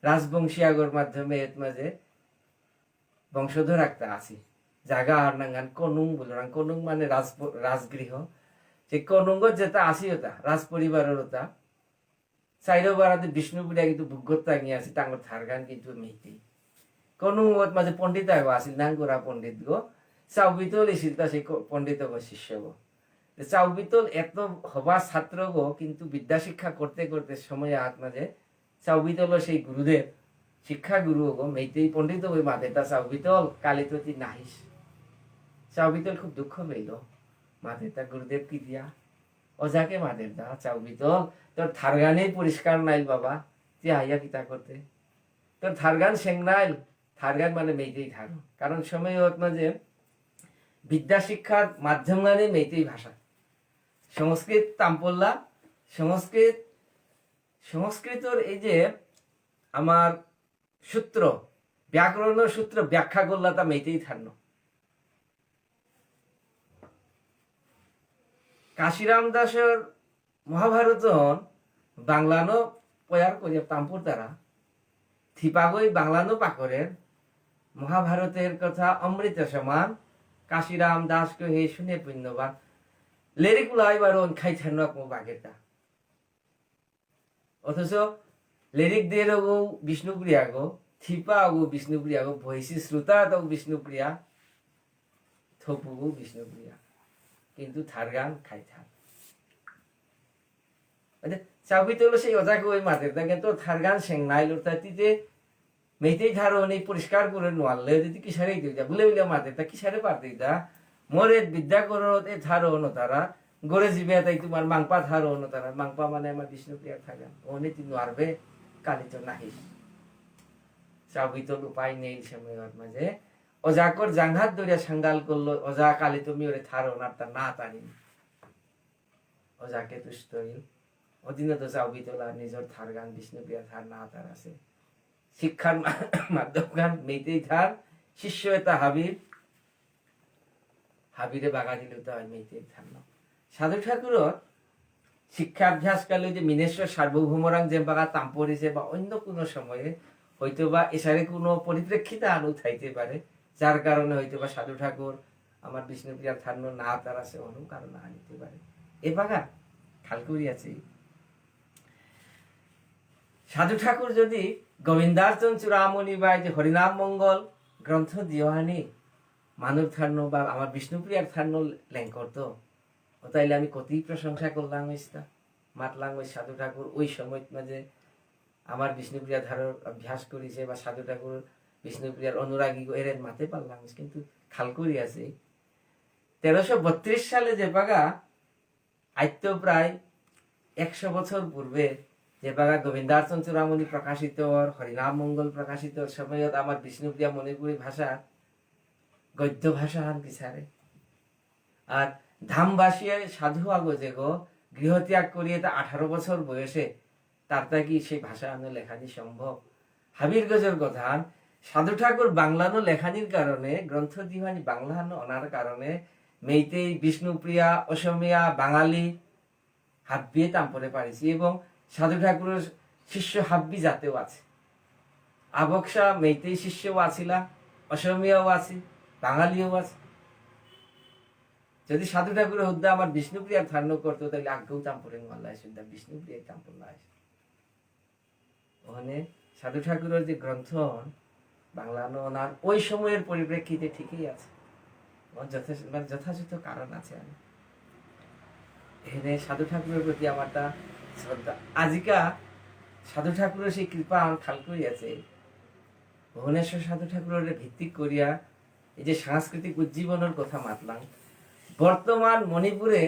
রাজবংশী আগর মাধ্যমে এত মাঝে বংশধর একটা আছে জায়গা আর নাঙ্গান কনুং বলরাং কনুং মানে রাজগৃহ যে কনুঙ্গ যেটা আসি ওটা রাজ পরিবারের ওটা চাইরো বারাতে বিষ্ণুপুরিয়া কিন্তু ভুগতা নিয়ে আছে টাঙ্গর থারগান কিন্তু মেইতি কনুঙ্গত মাঝে পণ্ডিত আগো আসিল নাঙ্গুরা পণ্ডিত গো চাউবিতল এসিল তা সেই পণ্ডিত গো শিষ্য গো চাউবিতল এত হবা ছাত্র গো কিন্তু বিদ্যা শিক্ষা করতে করতে সময় হাত মাঝে চাউবিতল সেই গুরুদেব শিক্ষা গুরু গো মেইতেই পণ্ডিত ওই মাঝে তা চাউবিতল কালিততি নাহিস চাউবিতল খুব দুঃখ পেইল মাঝে তা গুরুদেব কি দিয়া অজাকে মাদের দা চাউবিতল তোর থারগানেই পরিষ্কার নাইল বাবা যে আইয়া কিতা করতে তোর থারগান সেং নাইল থারগান মানে মেইতেই থারো কারণ সময় হোক মাঝে বিদ্যা শিক্ষার মাধ্যম গানে মেইতেই ভাষা সংস্কৃত তাম্পল্লা সংস্কৃতর এই যে আমার সূত্র ব্যাকরণ সূত্র ব্যাখ্যা করলা তা মেইতেই থান্ন কাশিরাম দাসের মহাভারত বাংলানো পয়ার করিয়া তাম্পুর দ্বারা থিপাগই বাংলানো পাকরের মহাভারতের কথা অমৃত সমান কাশিরাম দাসকে হে শুনে পুণ্যবান লেরিগুলো এবার খাই থান্ন বাঘেরটা অথচ লিরিক দিয়ে গো বিষ্ণুপ্রিয়া গো থিপা গো বিষ্ণুপ্রিয়া গো ভৈসী শ্রোতা তো বিষ্ণুপ্রিয়া থপু গো বিষ্ণুপ্রিয়া কিন্তু থারগান খাই থার চাউবিতল সেই অজাকে ওই মাদের কিন্তু থারগান সেং নাই লোটাতিতে মেইতেই ধারো নেই পরিষ্কার করে নোয়ালে যদি কিসারে দিই বলে বলে মাদের তা কিসারে পারতে দা মোরে বিদ্যা করো এ ধারো ন তারা গড়ে জিবে তাই তোমার মাংপা ধারো ন তারা মাংপা মানে আমার বিষ্ণুপ্রিয়া থারগান ওনে তুই নোয়ারবে কালিত নাহিস চাউবিতল উপায় নেই সময়ের মাঝে অজাকর জাঙ্ঘাত ধরিয়া সাঙ্গাল করলো অজা কালি তুমি ওরে থারো না তার না টানি অজাকে তুষ্ট হইল অধীনত চাউবিতলা নিজের থার গান বিষ্ণুপ্রিয়া থার না তার আছে শিক্ষার মাধ্যম গান মেইতেই থার শিষ্য এটা হাবিরে বাগা দিল তো হয় মেইতেই থার না সাধু ঠাকুরর শিক্ষাভ্যাস কালে যে মিনেশ্বর সার্বভৌমরাং যে বাগা তাম্পরিছে বা অন্য কোনো সময়ে হয়তো বা এসারে কোনো পরিপ্রেক্ষিতে আনু থাইতে পারে যার কারণে হয়তো বা সাধু ঠাকুর আমার বিষ্ণুপ্রিয়ার থান্য না তার আছে অন্য কারণে আনিতে পারে এ বাগা খাল করিয়াছে সাধু ঠাকুর যদি গোবিন্দার্চন চূড়ামণি বা যে হরিনাম মঙ্গল গ্রন্থ দিওহানি মানব থান্য বা আমার বিষ্ণুপ্রিয়ার থান্য ল্যাং করতো ও তাইলে আমি কতই প্রশংসা করলাম মাতলাম ওই সাধু ঠাকুর ওই সময় মাঝে আমার বিষ্ণুপ্রিয়া ধারর অভ্যাস করেছে বা সাধু ঠাকুর বিষ্ণুপ্রিয়ার অনুরাগী এর মাতে পারলাম কিন্তু খাল করিয়াছে 1332 সালে যে বাগা আইত্য প্রায় 100 বছর পূর্বে যে বাগা গোবিন্দার্চন চূড়ামণি প্রকাশিত হরিনাম মঙ্গল প্রকাশিত সময়ত আমার বিষ্ণুপ্রিয়া মণিপুরী ভাষা গদ্য ভাষা হান কিসারে আর ধামবাসিয়া সাধু আগো যে গো গৃহত্যাগ করিয়ে তা 18 বছর বয়সে তার তা কি সেই ভাষা আনো লেখানি সম্ভব হাবির গজর কথা সাধু ঠাকুর বাংলানো লেখানির কারণে গ্রন্থ দিওয়ানি বাংলানো অনার কারণে মেইতেই বিষ্ণুপ্রিয়া অসমিয়া বাঙালি হাব্বিয়ে তাম্পরে পারিছি এবং সাধু ঠাকুরের শিষ্য হাব্বি জাতেও আছে আবক্সা মেইতেই শিষ্যও আছিলা অসমিয়াও আছে বাঙালিও আছে যদি সাধু ঠাকুরের হুদ্দা আমার বিষ্ণুপ্রিয়ার ধারণ করতো তাহলে আগেও তাম্পরে মাল্লায় সুদ্ধা বিষ্ণুপ্রিয়ার তাম্পল্লায় ওখানে সাধু ঠাকুরের যে গ্রন্থ বাংলানো ওনার ওই সময়ের পরিপ্রেক্ষিতে ঠিকই আছে যথাযথ কারণ আছে এখানে সাধু ঠাকুরের প্রতি আমার তা শ্রদ্ধা আজিকা সাধু ঠাকুরের সেই কৃপা আমার খাল করিয়াছে ভুবনেশ্বর সাধু ঠাকুরের ভিত্তিক করিয়া এই যে সাংস্কৃতিক উজ্জীবনের কথা মাতলাম বর্তমান মণিপুরে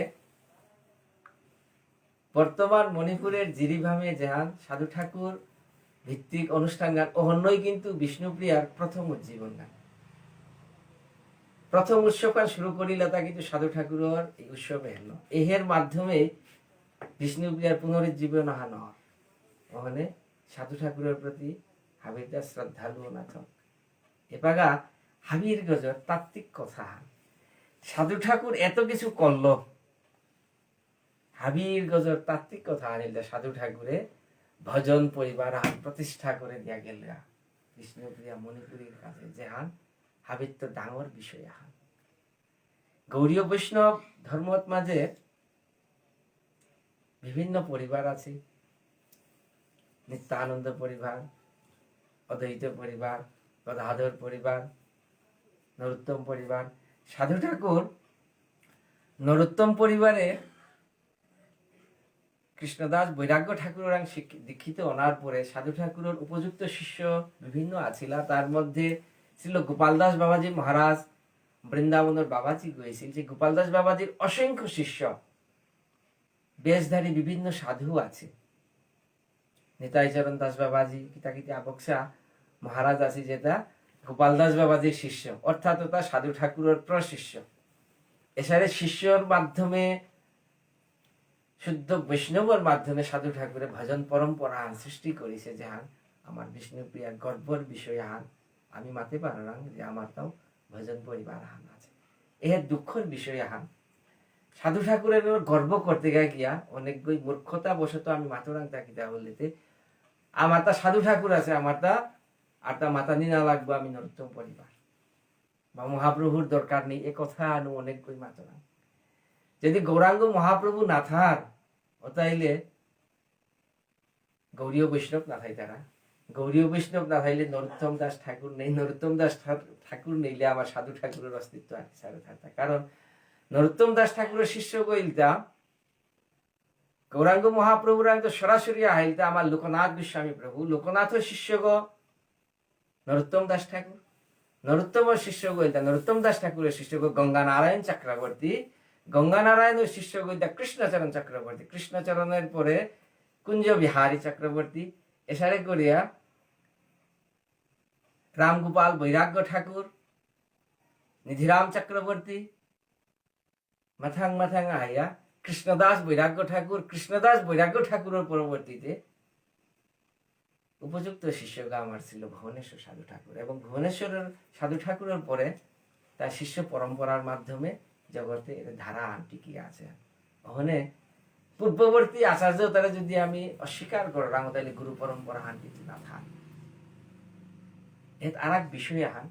বর্তমান মণিপুরের জিরিভামে যেহান সাধু ঠাকুর ভিত্তিক অনুষ্ঠান গান অহন্যই কিন্তু বিষ্ণুপ্রিয়ার প্রথম উজ্জীবন গান। প্রথম উৎসব গান শুরু করিলে তা কিন্তু সাধু ঠাকুরের এই উৎসবে এলো এহের মাধ্যমে বিষ্ণুপ্রিয়ার পুনরুজ্জীবন আহান ওখানে সাধু ঠাকুরের প্রতি হাবিরটা শ্রদ্ধালু নাথক এপাগা হাবির গজর তাত্ত্বিক কথা সাধু ঠাকুর এত কিছু করল হাবির গজর তাত্ত্বিক কথা আনিল সাধু ঠাকুরে ভজন পরিবার প্রতিষ্ঠা করে দিয়া গেল বিষ্ণুপ্রিয়া মণিপুরীর কাছে যেহান হাবির তো ডাঙর বিষয় আহান গৌরীয় বৈষ্ণব ধর্মত মাঝে বিভিন্ন পরিবার আছে নিত্যানন্দ পরিবার অদ্বৈত পরিবার গদাধর পরিবার নরোত্তম পরিবার সাধু ঠাকুর নরোত্তম পরিবারে কৃষ্ণদাস বৈরাগ্য ঠাকুর দীক্ষিত অনার পরে সাধু ঠাকুরের উপযুক্ত শিষ্য বিভিন্ন আছিলা তার মধ্যে ছিল গোপালদাস বাবাজি মহারাজ বৃন্দাবনের বাবাজি গিয়েছিল যে গোপালদাস বাবাজির অসংখ্য শিষ্য বেশধারী বিভিন্ন সাধু আছে নিতাই চরণ দাস বাবাজি কিতাকিতি আবক্সা মহারাজ আছে যেটা গোপালদাস বাবাজির শিষ্য অর্থাৎ ওটা সাধু ঠাকুরের প্রশিষ্য এছাড়া শিষ্যর মাধ্যমে শুদ্ধ বৈষ্ণবের মাধ্যমে সাধু ঠাকুরের ভজন পরম্পরা সৃষ্টি করেছে যাহান আমার বিষ্ণুপ্রিয়ার গর্বর বিষয় আহান আমি মাতে পারলাম যে আমার তাও ভজন পরিবার আহান আছে এর দুঃখের বিষয় আহান সাধু ঠাকুরের গর্ব করতে গিয়া অনেকগুলি মূর্খতা বশত আমি মাতরাং তাকিতা বলতে আমার তা সাধু ঠাকুর আছে আমার তা আর তা মাতা নিনা লাগবো আমি নরোত্তম পরিবার বা মহাপ্রভুর দরকার নেই এ কথা আনু অনেকগুলি মাতরাং যদি গৌরাঙ্গ মহাপ্রভু না থার ও তাইলে গৌরীয় বৈষ্ণব না থাই তারা গৌরীয় বৈষ্ণব না থাইলে নরোত্তম দাস ঠাকুর নেই নরোত্তম দাস ঠাকুর নেইলে আমার সাধু ঠাকুরের অস্তিত্ব আর সারে থাকতা কারণ নরোত্তম দাস ঠাকুরের শিষ্য গইলতা গৌরাঙ্গ মহাপ্রভুর তো সরাসরি আইলতা আমার লোকনাথ গোস্বামী প্রভু লোকনাথের শিষ্য গো নরোত্তম দাস ঠাকুর নরোত্তম শিষ্য গইলতা নরোত্তম দাস ঠাকুরের শিষ্য গো গঙ্গা নারায়ণ চক্রবর্তী গঙ্গা নারায়ণের শিষ্য গইলতা কৃষ্ণচরণ চক্রবর্তী কৃষ্ণচরণের পরে কুঞ্জ বিহারী চক্রবর্তী এসারে করিয়া রামগোপাল বৈরাগ্য ঠাকুর নিধিরাম চক্রবর্তী মাথাং মাথাং আইয়া কৃষ্ণদাস বৈরাগ্য ঠাকুরের পরবর্তীতে উপযুক্ত শিষ্যগা আমার ছিল ভুবনেশ্বর সাধু ঠাকুর এবং ভুবনেশ্বরের সাধু ঠাকুরের পরে তার শিষ্য পরম্পরার মাধ্যমে জগতে এর ধারা টিকিয়ে আছে ওখানে পূর্ববর্তী আচার্য তারা যদি আমি অস্বীকার করলাম তাহলে গুরু পরম্পরা হান কিছু না থাক এর আর এক বিষয় আহান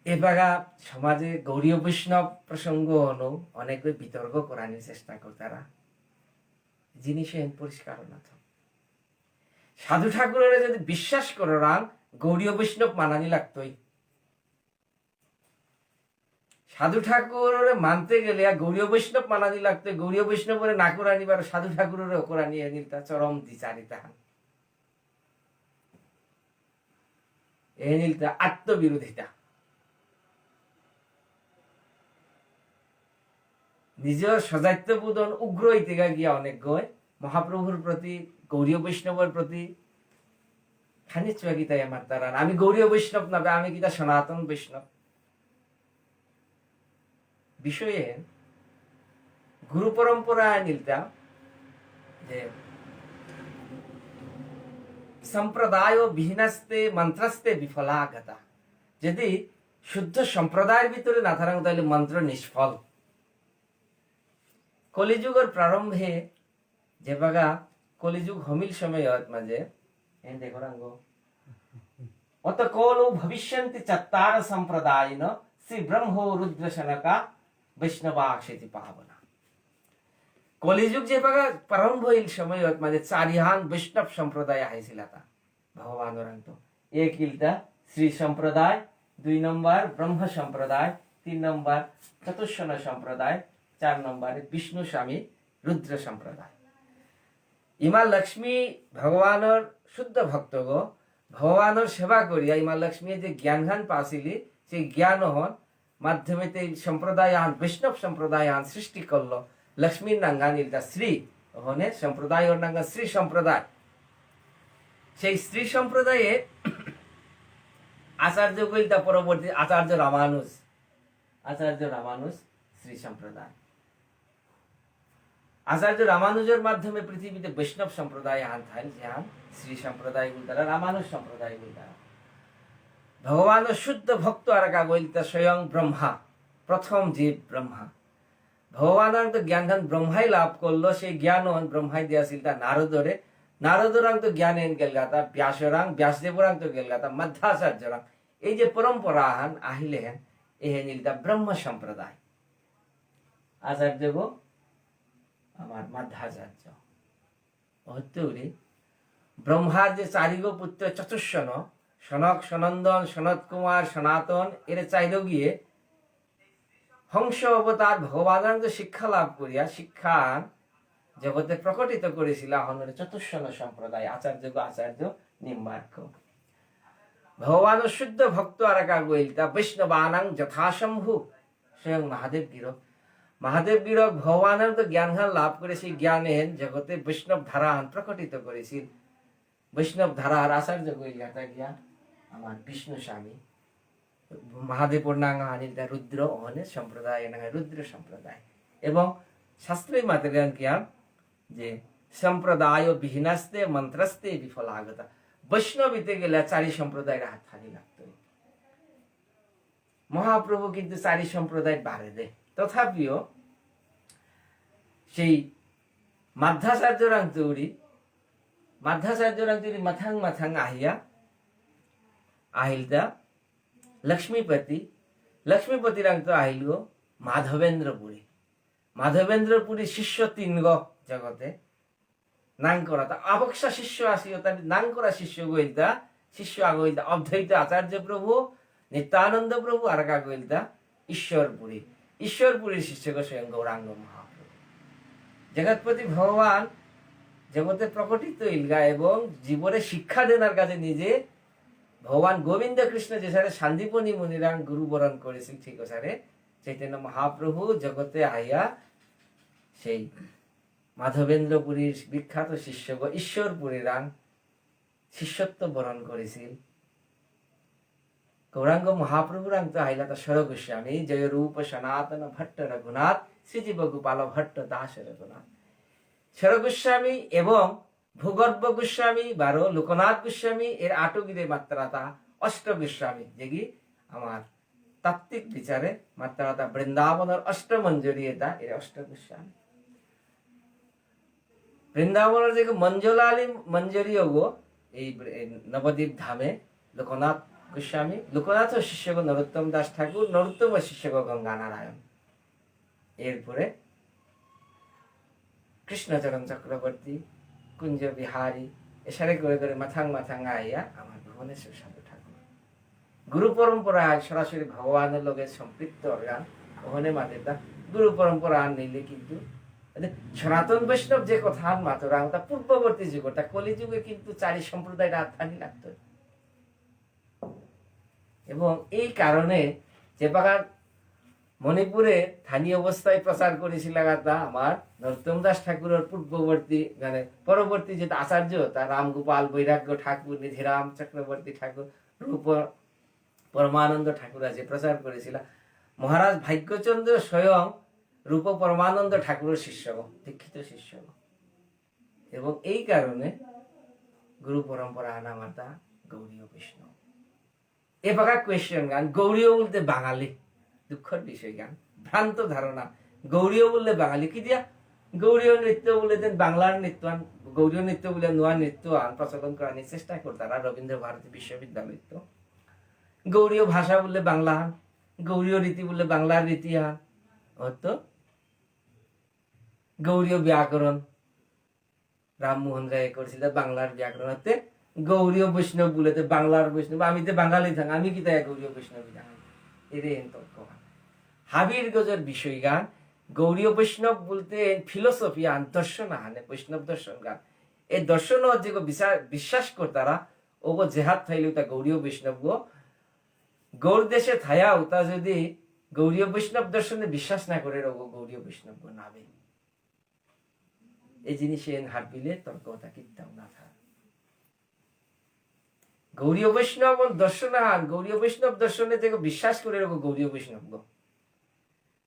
এবারা সমাজে গৌরীয় বৈষ্ণব প্রসঙ্গ হলো অনেক বিতর্ক করার চেষ্টা করে তারা জিনিস পরিষ্কার না সাধু ঠাকুরের যদি বিশ্বাস করাম গৌরীয় বৈষ্ণব মানানি লাগতোই সাধু ঠাকুরের মানতে গেলে গৌরীয় বৈষ্ণব মানানি লাগতো গৌরীয় বৈষ্ণবের না করে আনিবার সাধু ঠাকুরের করানি আনিলতা চরম দ্বিচারিতা এ নিলতা আত্মবিরোধিতা নিজের সজাত্যবোধন উগ্র হইতে গিয়া অনেক গয় মহাপ্রভুর প্রতি গৌরীয় বৈষ্ণবের প্রতি খানি চুয়াগিতাই আমার তারা আমি গৌরীয় বৈষ্ণব না আমি কিতা সনাতন বৈষ্ণব বিষয়ে গুরু পরম্পরা নিলতা যে সম্প্রদায় বিহীনাস্তে মন্ত্রস্তে বিফলাগতা যদি শুদ্ধ সম্প্রদায়ের ভিতরে না থাকা তাহলে মন্ত্র নিষ্ফল কলিযুগের প্রারম্ভে যে বাগা কলিযুগ হমিল সময় মাঝে দেখো রাঙ্গ অত কলো ভবিষ্যন্তি চত্তার সম্প্রদায়িন শ্রী ব্রহ্ম রুদ্র সনকা বৈষ্ণবাক্ষেতি পাবনা কলিযুগ যে বাগা প্রারম্ভ হইল সময় মাঝে চারিহান বৈষ্ণব সম্প্রদায় আইছিল তা ভগবান তো এক ইলতা শ্রী সম্প্রদায় 2 নম্বর ব্রহ্ম সম্প্রদায় 3 নম্বর চতুষ্ষণ সম্প্রদায় 4 নম্বরে বিষ্ণু স্বামী রুদ্র সম্প্রদায় ইমা লক্ষ্মী ভগবানের শুদ্ধ ভক্তগ ভগবানের সেবা করিয়া ইমা লক্ষ্মী যে জ্ঞান ঘান পাছিলি সেই জ্ঞান হন মাধ্যমে সম্প্রদায় আন বৈষ্ণব সম্প্রদায় আন সৃষ্টি করলো লক্ষ্মীর নাঙ্গা নিলতা শ্রী ওখানে সম্প্রদায় ওর নাঙ্গা শ্রী সম্প্রদায় সেই শ্রী সম্প্রদায়ে আচার্য গইলতা পরবর্তী আচার্য রামানুজ শ্রী সম্প্রদায় আচার্য রামানুজের মাধ্যমে পৃথিবীতে বৈষ্ণব সম্প্রদায় আনথাইল যেহান শ্রী সম্প্রদায় গুলতারা রামানুজ সম্প্রদায় গুলতারা ভগবান শুদ্ধ ভক্ত আরাকা গইলতা স্বয়ং ব্রহ্মা প্রথম জীব ব্রহ্মা ভগবান তো জ্ঞান ব্রহ্মাই লাভ করলো সেই জ্ঞান ব্রহ্মাই দিয়াছিল তা নারদরাং তো জ্ঞান এন গেলগাতা ব্যাসদেবরাং তো গেলগাতা মধ্যাচার্যরাং এই যে পরম্পরা আহান আহিলে হেন এহে নিলতা ব্রহ্ম সম্প্রদায় আচার্য গো আমার মধ্যাচার্য হত্যুরি ব্রহ্মার যে চারিগো পুত্র চতুর্শন সনক সনন্দন সনত কুমার সনাতন এর চাইল গিয়ে হংস অবতার ভগবান শিক্ষা লাভ করিয়া শিক্ষান জগতে প্রকটিত করেছিল হনরে চতুর্শন সম্প্রদায় আচার্য নিম্বার্ক ভগবান শুদ্ধ ভক্ত আরাকা গইলতা বৈষ্ণবানাং যথাসম্ভু স্বয়ং মহাদেব গির ভগবানের তো জ্ঞান লাভ করে সেই জ্ঞানের জগতে বৈষ্ণব ধারান প্রকটিত করেছিল বৈষ্ণব ধারার আচার্য গইলতা গিয়া আমার বিষ্ণু স্বামী মহাদেবর নাঙ্গা আনিলতা রুদ্র ওহনে সম্প্রদায় নাঙ্গা রুদ্র সম্প্রদায় এবং শাস্ত্রী মাতৃগান কিয়া যে সম্প্রদায় বিহীনাস্তে মন্ত্রস্তে বিফলাগতা বৈষ্ণবীতে গেলে চারি সম্প্রদায়ের হাত খালি লাগতো মহাপ্রভু কিন্তু চারি সম্প্রদায় বাড়ে দেয় তথাপিও সেই মাধ্যাচার্যরাং তৌরি মাথাং আহিলতা লক্ষ্মীপতিরাং তো আহিল মাধবেন্দ্রপুরী শিষ্য তিনগ জগতে নাং করা তা আবক্সা শিষ্য আসিও তার নাং করা শিষ্য গইলতা শিষ্য আগইলতা অদ্বৈত আচার্য প্রভু নিত্যানন্দ প্রভু আর গইলতা ঈশ্বরপুরীর শিষ্য স্বয়ং গৌরাঙ্গ মহাপ্রভু জগৎপতি ভগবান জগতে প্রকটিত ইলগা এবং জীবনে শিক্ষা দেনার কাজে নিজে ভগবান গোবিন্দ কৃষ্ণ যে সারে শান্তিপনী মুনিরাং গুরু বরণ করেছিল ঠিক সারে চৈতন্য মহাপ্রভু জগতে আইয়া সেই মাধবেন্দ্রপুরীর বিখ্যাত শিষ্য ঈশ্বরপুরীরাং শিষ্যত্ব বরণ করেছিল গৌরাঙ্গ মহাপ্রভুরাং তো আইলা তা সর গোস্বামী জয় রূপ সনাতন ভট্ট রঘুনাথ শ্রীজীব গোপাল ভট্ট দাস রঘুনাথ সর গোস্বামী এবং ভূগর্ভ গোস্বামী বারো লোকনাথ গোস্বামী এর আটগিরে মাত্রাতা অষ্ট গোস্বামী যেগি আমার তাত্ত্বিক বিচারে মাত্রাতা বৃন্দাবনের অষ্টমঞ্জরি এটা এর অষ্ট গোস্বামী বৃন্দাবনের যে মঞ্জুলালী মঞ্জরি গো এই নবদ্বীপ ধামে লোকনাথ গোস্বামী লোকনাথ শিষ্য নরোত্তম দাস ঠাকুর নরোত্তম শিষ্য গঙ্গা নারায়ণ এরপরে কৃষ্ণচরণ চক্রবর্তী কুঞ্জ বিহারী এসারে করে করে মাথাং আইয়া আমার ভুবনেশ্বর সাধু ঠাকুর গুরু পরম্পরা সরাসরি ভগবানের লগে সম্পৃক্ত গান ওখানে মাতেতা গুরু পরম্পরা নিলে কিন্তু সনাতন বৈষ্ণব যে কথা মাতরা ওটা পূর্ববর্তী যুগ ওটা কলিযুগে কিন্তু চারি সম্প্রদায়ের আত্মানি লাগত এবং এই কারণে যে বাগান মণিপুরে স্থানীয় অবস্থায় প্রচার করেছিল আমার নরোত্তম দাস ঠাকুরের পূর্ববর্তী মানে পরবর্তী যে আচার্য তা রামগোপাল বৈরাগ্য ঠাকুর নিধিরাম চক্রবর্তী ঠাকুর রূপ পরমানন্দ ঠাকুর আছে প্রচার করেছিল মহারাজ ভাগ্যচন্দ্র স্বয়ং রূপ পরমানন্দ ঠাকুরের শিষ্য দীক্ষিত শিষ্য এবং এই কারণে গুরু পরম্পরা আনা মাতা গৌরীয় বৈষ্ণব এ বাগা কোয়েশ্চেন গান গৌরীয় বলতে বাঙালি দুঃখের বিষয় গান ভ্রান্ত ধারণা গৌরীয় বললে বাঙালি কি দিয়া গৌরীয় নৃত্য বলে দেন বাংলার নৃত্য গৌরীয় নৃত্য বলে নোয়া নৃত্য আন প্রচলন করার চেষ্টা করতারা রবীন্দ্র ভারতী বিশ্ববিদ্যালয় তো গৌরীয় ভাষা বললে বাংলা হান গৌরীয় রীতি বললে বাংলার রীতি হান হতো গৌরীয় ব্যাকরণ রামমোহন রায় করেছিল বাংলার ব্যাকরণ হতে গৌরীয় বৈষ্ণব বলে বাংলার বৈষ্ণব আমি তো বাঙালি থাক আমি কি তাই গৌরীয় বৈষ্ণব এরে তর্ক হাবির গজের বিষয় গান গৌরীয় বৈষ্ণব বলতে ফিলোসফি আন দর্শন আনে বৈষ্ণব দর্শন গান এই দর্শন যে বিশ্বাস করতারা ও জেহাদ থাইলে তা গৌরীয় বৈষ্ণব গো গৌর দেশে থায়াও তা যদি গৌরীয় বৈষ্ণব দর্শনে বিশ্বাস না করে গৌরীয় বৈষ্ণব গো নাবে এই জিনিসে হারবিলে তর্ক কথা কিতাম না থা গৌরীয় বৈষ্ণব দর্শনাহান গৌরীয় বৈষ্ণব দর্শনে যে বিশ্বাস করে এরকম গৌরীয় বৈষ্ণব গো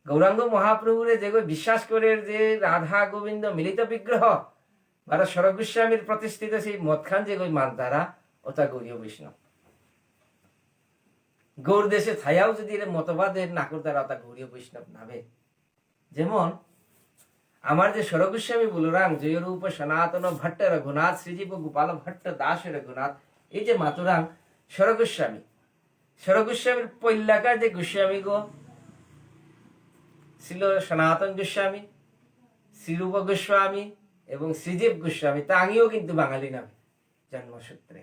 গৌরাঙ্গ মহাপ্রভুরে যে বিশ্বাস করে যে রাধা গোবিন্দ মিলিত বিগ্রহ ভারত শরৎ গোস্বামীর প্রতিষ্ঠিত সেই মদখান যে মান তারা ওটা গৌরীয় বৈষ্ণব গৌর দেশে থায়াও যদি এর মতবাদের নাকর তারা ওটা গৌরীয় বৈষ্ণব নামে যেমন আমার যে শরৎ গোস্বামী বলরাং জয়রূপ সনাতন ভট্ট রঘুনাথ শ্রীজীব গোপাল ভট্ট দাস রঘুনাথ এই যে মাতুরাং শরৎ গোস্বামীর পৈল্লাকার যে গোস্বামী গো ছিল সনাতন গোস্বামী শ্রীরূপ গোস্বামী এবং শ্রীজীব গোস্বামী তাঙ্গিও কিন্তু বাঙালি নামে জন্মসূত্রে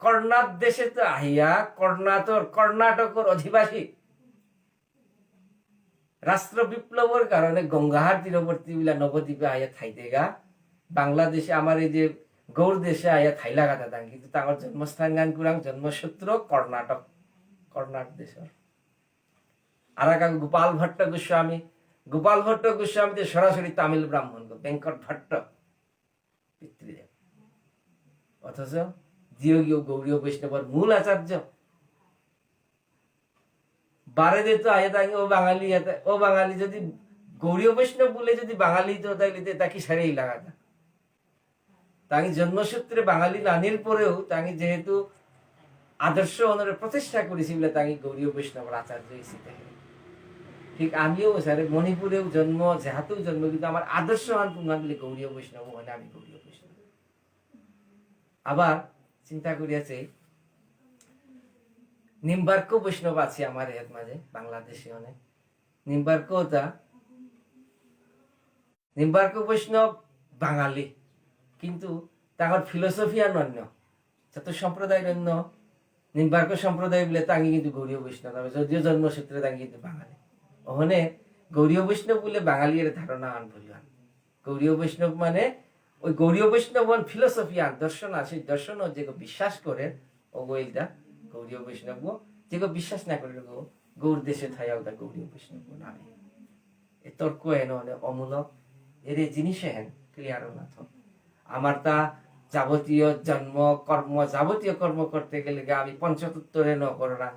কর্ণাট দেশে তো আহিয়া কর্ণাটকর অধিবাসী রাষ্ট্র বিপ্লবের কারণে গঙ্গাহার তীরবর্তী বিলা নবদ্বীপে আইয়া থাইতে গা বাংলাদেশে আমার এই যে গৌড় দেশে আইয়া থাইলা গাতা তাং কিন্তু তাঙ্গর জন্মস্থান গান কুরাং জন্মসূত্র কর্ণাটক দেশের আর এক গোপাল ভট্ট গোস্বামী সরাসরি তামিল ব্রাহ্মণ বেঙ্কট ভট্ট পিতৃদেব অথচ দিয়োগীয় গৌরীয় বৈষ্ণবর মূল আচার্য বারে দে তো আয়া তাকে ও বাঙালি যদি গৌরীয় বৈষ্ণব বলে যদি বাঙালি তো তাইলে তাকে সারেই লাগাতা তাকে জন্মসূত্রে বাঙালি নানির পরেও তাকে যেহেতু আদর্শ অনুরে প্রতিষ্ঠা করেছি বলে তাকে গৌরীয় বৈষ্ণব আচার্য হিসেবে ঠিক আমিও স্যার মণিপুরেও জন্ম যেহাতেও জন্ম কিন্তু আমার আদর্শ হান বলে গৌরীয় বৈষ্ণব মানে আমি গৌরীয় বৈষ্ণব আবার চিন্তা করিয়াছে নিম্বার্ক বৈষ্ণব আছে আমার এর মাঝে বাংলাদেশে অনেক নিম্বার্ক বৈষ্ণব বাঙালি কিন্তু তার ফিলোসফি আর অন্য যত সম্প্রদায়ের অন্য নিম্বার্ক সম্প্রদায় বলে তাঙ্গি কিন্তু গৌরীয় বৈষ্ণব যদিও জন্মসূত্রে তাঙ্গি কিন্তু বাঙালি ওখানে গৌরীয় বৈষ্ণব বলে বাঙালির ধারণা আন ভুলিয়ান গৌরীয় বৈষ্ণব মানে ওই গৌরীয় বৈষ্ণব ফিলোসফি আন দর্শন আছে দর্শন যে বিশ্বাস করে ও গোইলটা গৌরীয় বৈষ্ণব যে বিশ্বাস না করে গৌর দেশে থাই ওটা গৌরীয় বৈষ্ণব নামে এ তর্ক হেন অমূলক এর জিনিস হেন ক্লিয়ার না আমার তা যাবতীয় যাবতীয় কর্ম করতে গেলে আমি পঞ্চতত্ত্বরে ন কররাং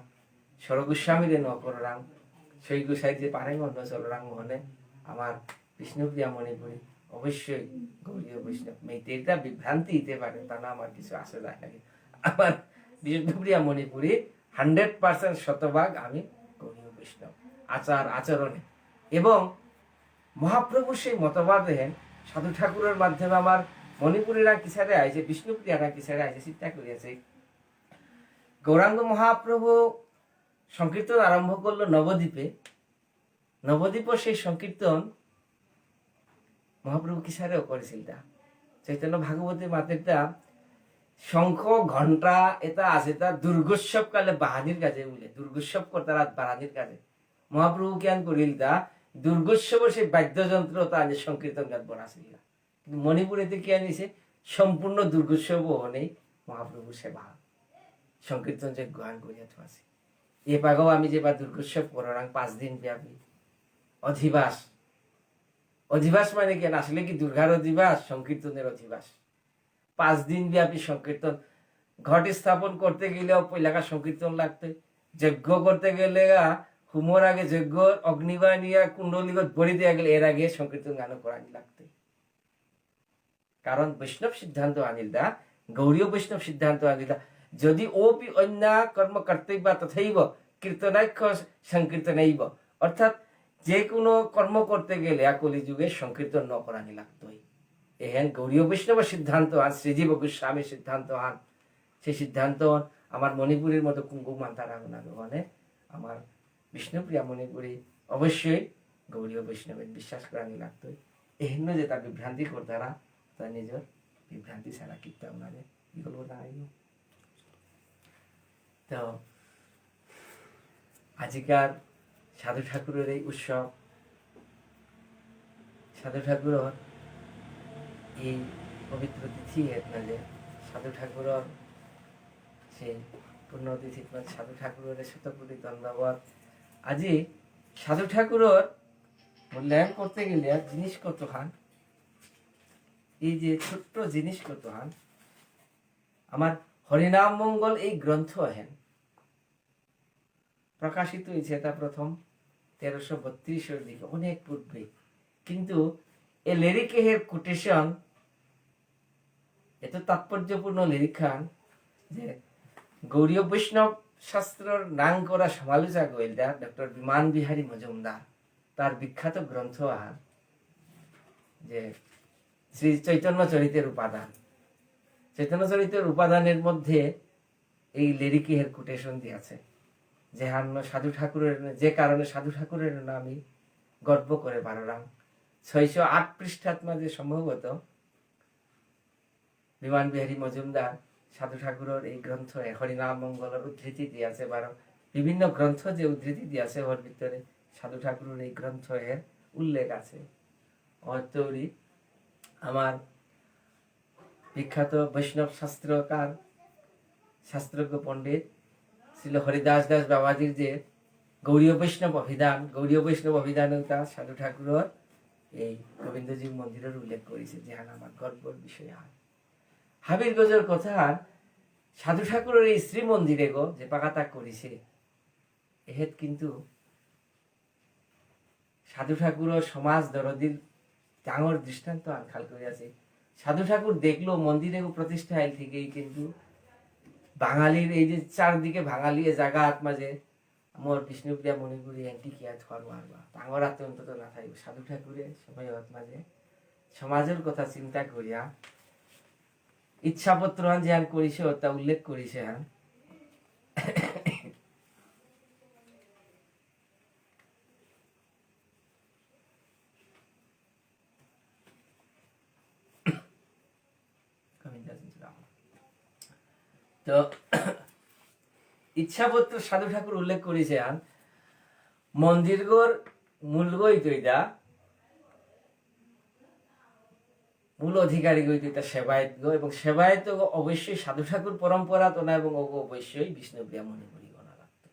শরৎ গোস্বামীরে ন কররাং সেই গোসাই যে পারে অন্য চলরাং মনে আমার বিষ্ণুপ্রিয়া মণিপুরী অবশ্যই গৌরীয় বৈষ্ণব মেয়েতে এটা বিভ্রান্তি দিতে পারে তা না আমার কিছু আসে যায় নাকি আমার বিষ্ণুপ্রিয়া মণিপুরী 100% শতভাগ আমি গৌরীয় বৈষ্ণব আচরণে এবং মহাপ্রভুর সেই মতবাদ দেখেন সাধু ঠাকুরের মাধ্যমে আমার মণিপুরীরা কিসারে আইছে বিষ্ণুপ্রিয়ারা কিসারে আইছে চিন্তা করিয়াছে গৌরাঙ্গ মহাপ্রভু সংকীর্তন আরম্ভ করলো নবদ্বীপ সেই সংকীর্তন মহাপ্রভু কিসারেও করেছিল চৈতন্য ভাগবতী মাতেরটা শঙ্খ ঘন্টা এটা আছে তা দুর্গোৎসব কালে বাহানির কাজে বুঝলে দুর্গোৎসব করতে রাত বাহানির কাজে মহাপ্রভু জ্ঞান করিল তা দুর্গোৎসবের সেই বাদ্যযন্ত্র তা সংকীর্তন গাত বনাছিল কিন্তু মণিপুরেতে কি আনিছে সম্পূর্ণ দুর্গোৎসব নেই মহাপ্রভুর সেবা সংকীর্তন যে গান করিয়া আছে এ পাগাও আমি যে বা দুর্গোৎসব করাং 5 দিন ব্যাপী অধিবাস মানে কেন আসলে কি দুর্গার অধিবাস সংকীর্তনের অধিবাস 5 দিন ব্যাপী সংকীর্তন ঘট স্থাপন করতে গেলেও পয়লাকা সংকীর্তন লাগতে যজ্ঞ করতে গেলে হুমর আগে যজ্ঞ অগ্নিবা নিয়ে কুণ্ডলিগত বড়ি দেওয়া গেলে এর আগে সংকীর্তন গান করানি লাগতে কারণ বৈষ্ণব সিদ্ধান্ত আনিলদা গৌরীয় বৈষ্ণব সিদ্ধান্ত আনিলদা যদি ওপি অন্য কর্ম কর্তব্য তথৈব কীর্তনাক্ষ সংকীর্তনৈব অর্থাৎ যে কোনো কর্ম করতে গেলে কলি যুগে সংকীর্তন ন করানি লাগতোই এহেন গৌরীয় বৈষ্ণব সিদ্ধান্ত আন শ্রীজীব গোস্বামী সিদ্ধান্ত আন সেই সিদ্ধান্ত আমার মণিপুরের মতো কুঙ্কুমান তারা মানে আমার বিষ্ণুপ্রিয়া মণিপুরী অবশ্যই গৌরীয় বৈষ্ণবের বিশ্বাস করানি লাগতোই এহেন যে তার বিভ্রান্তি করতারা তার নিজের বিভ্রান্তি ছাড়া কীর্তন মানে কি করবো দাঁড়াইব তো আজিকার সাধু ঠাকুরের এই উৎসব সাধু ঠাকুরের এই পবিত্র তিথি মানে সাধু ঠাকুরের সেই পুণ্যতিথি সাধু ঠাকুরের শতকোটি ধন্যবাদ আজি সাধু ঠাকুরের মূল্যায়ন করতে গেলে জিনিস কত খান এই যে ছোট্ট জিনিসগুলো হান আমার হরিনাম মঙ্গল এই গ্রন্থ হেন প্রকাশিত হয়েছে এটা প্রথম 1332 দিকে, অনেক পূর্বে। কিন্তু এই লিরিকের কোটেশন এত তাৎপর্যপূর্ণ লিরিক খান যে গৌড়ীয় বৈষ্ণব শাস্ত্রর নাম করা সমালোচক হইলদা ডক্টর বিমান বিহারী মজুমদার, তার বিখ্যাত গ্রন্থ আর যে শ্রী চৈতন্য চরিতের উপাদান, চৈতন্য চরিতের উপাদানের মধ্যে এই লিরিকের কোটেশন দিয়েছে যে হান্ন সাধু ঠাকুরের, যে কারণে সাধু ঠাকুরের নামই গর্ব করে বারোরাম 608 পৃষ্ঠাত মাঝে সম্ভবত বিমান বিহারী মজুমদার সাধু ঠাকুরের এই গ্রন্থ হরিনাম মঙ্গলের উদ্ধৃতি দিয়েছে, বিভিন্ন গ্রন্থ যে উদ্ধৃতি দিয়েছে ওর ভিতরে সাধু ঠাকুরের এই গ্রন্থ এর উল্লেখ আছে। অতরি আমার বিখ্যাত বৈষ্ণব শাস্ত্রকার শাস্ত্রজ্ঞ পণ্ডিত ছিল হরিদাস দাস বাবাজির যে গৌড়ীয় বৈষ্ণব অভিধান, গৌড়ীয় বৈষ্ণব অভিধান সাধু ঠাকুরের এই গোবিন্দজি মন্দিরের উল্লেখ করেছে, যে আমার গর্বর বিষয় হয়। হাবির গজর কথা সাধু ঠাকুরের এই শ্রী মন্দিরে গো যে পাকাতা করেছে এহেত কিন্তু সাধু ঠাকুরের সমাজ দরদির ডাঙর দৃষ্টান্ত আনখাল করে আছে। সাধু ঠাকুর দেখলো মন্দিরে প্রতিষ্ঠা আইল থেকেই কিন্তু বাঙালির এই যে চারদিকে বাঙালি জায়গা মাঝে আমার বিষ্ণুপ্রিয়া মণিপুরি এন্টিকিয়া থর মারবা ডাঙর আত্ম অন্তত না থাকবে। সাধু ঠাকুরের সময় মাঝে সমাজের কথা চিন্তা করিয়া ইচ্ছাপত্র যে আন করিছে তা উল্লেখ করিছে হ্যাঁ তো ইচ্ছাপত্র সাধু ঠাকুর উল্লেখ করেছে মন্দিরগর মূলগই তৈদা মূল অধিকারী গইতা সেবায়ত গো, এবং সেবায়ত অবশ্যই সাধু ঠাকুর পরম্পরা তো না, এবং অবশ্যই বিষ্ণুপ্রিয়া মণিপুরী গণা লাগত।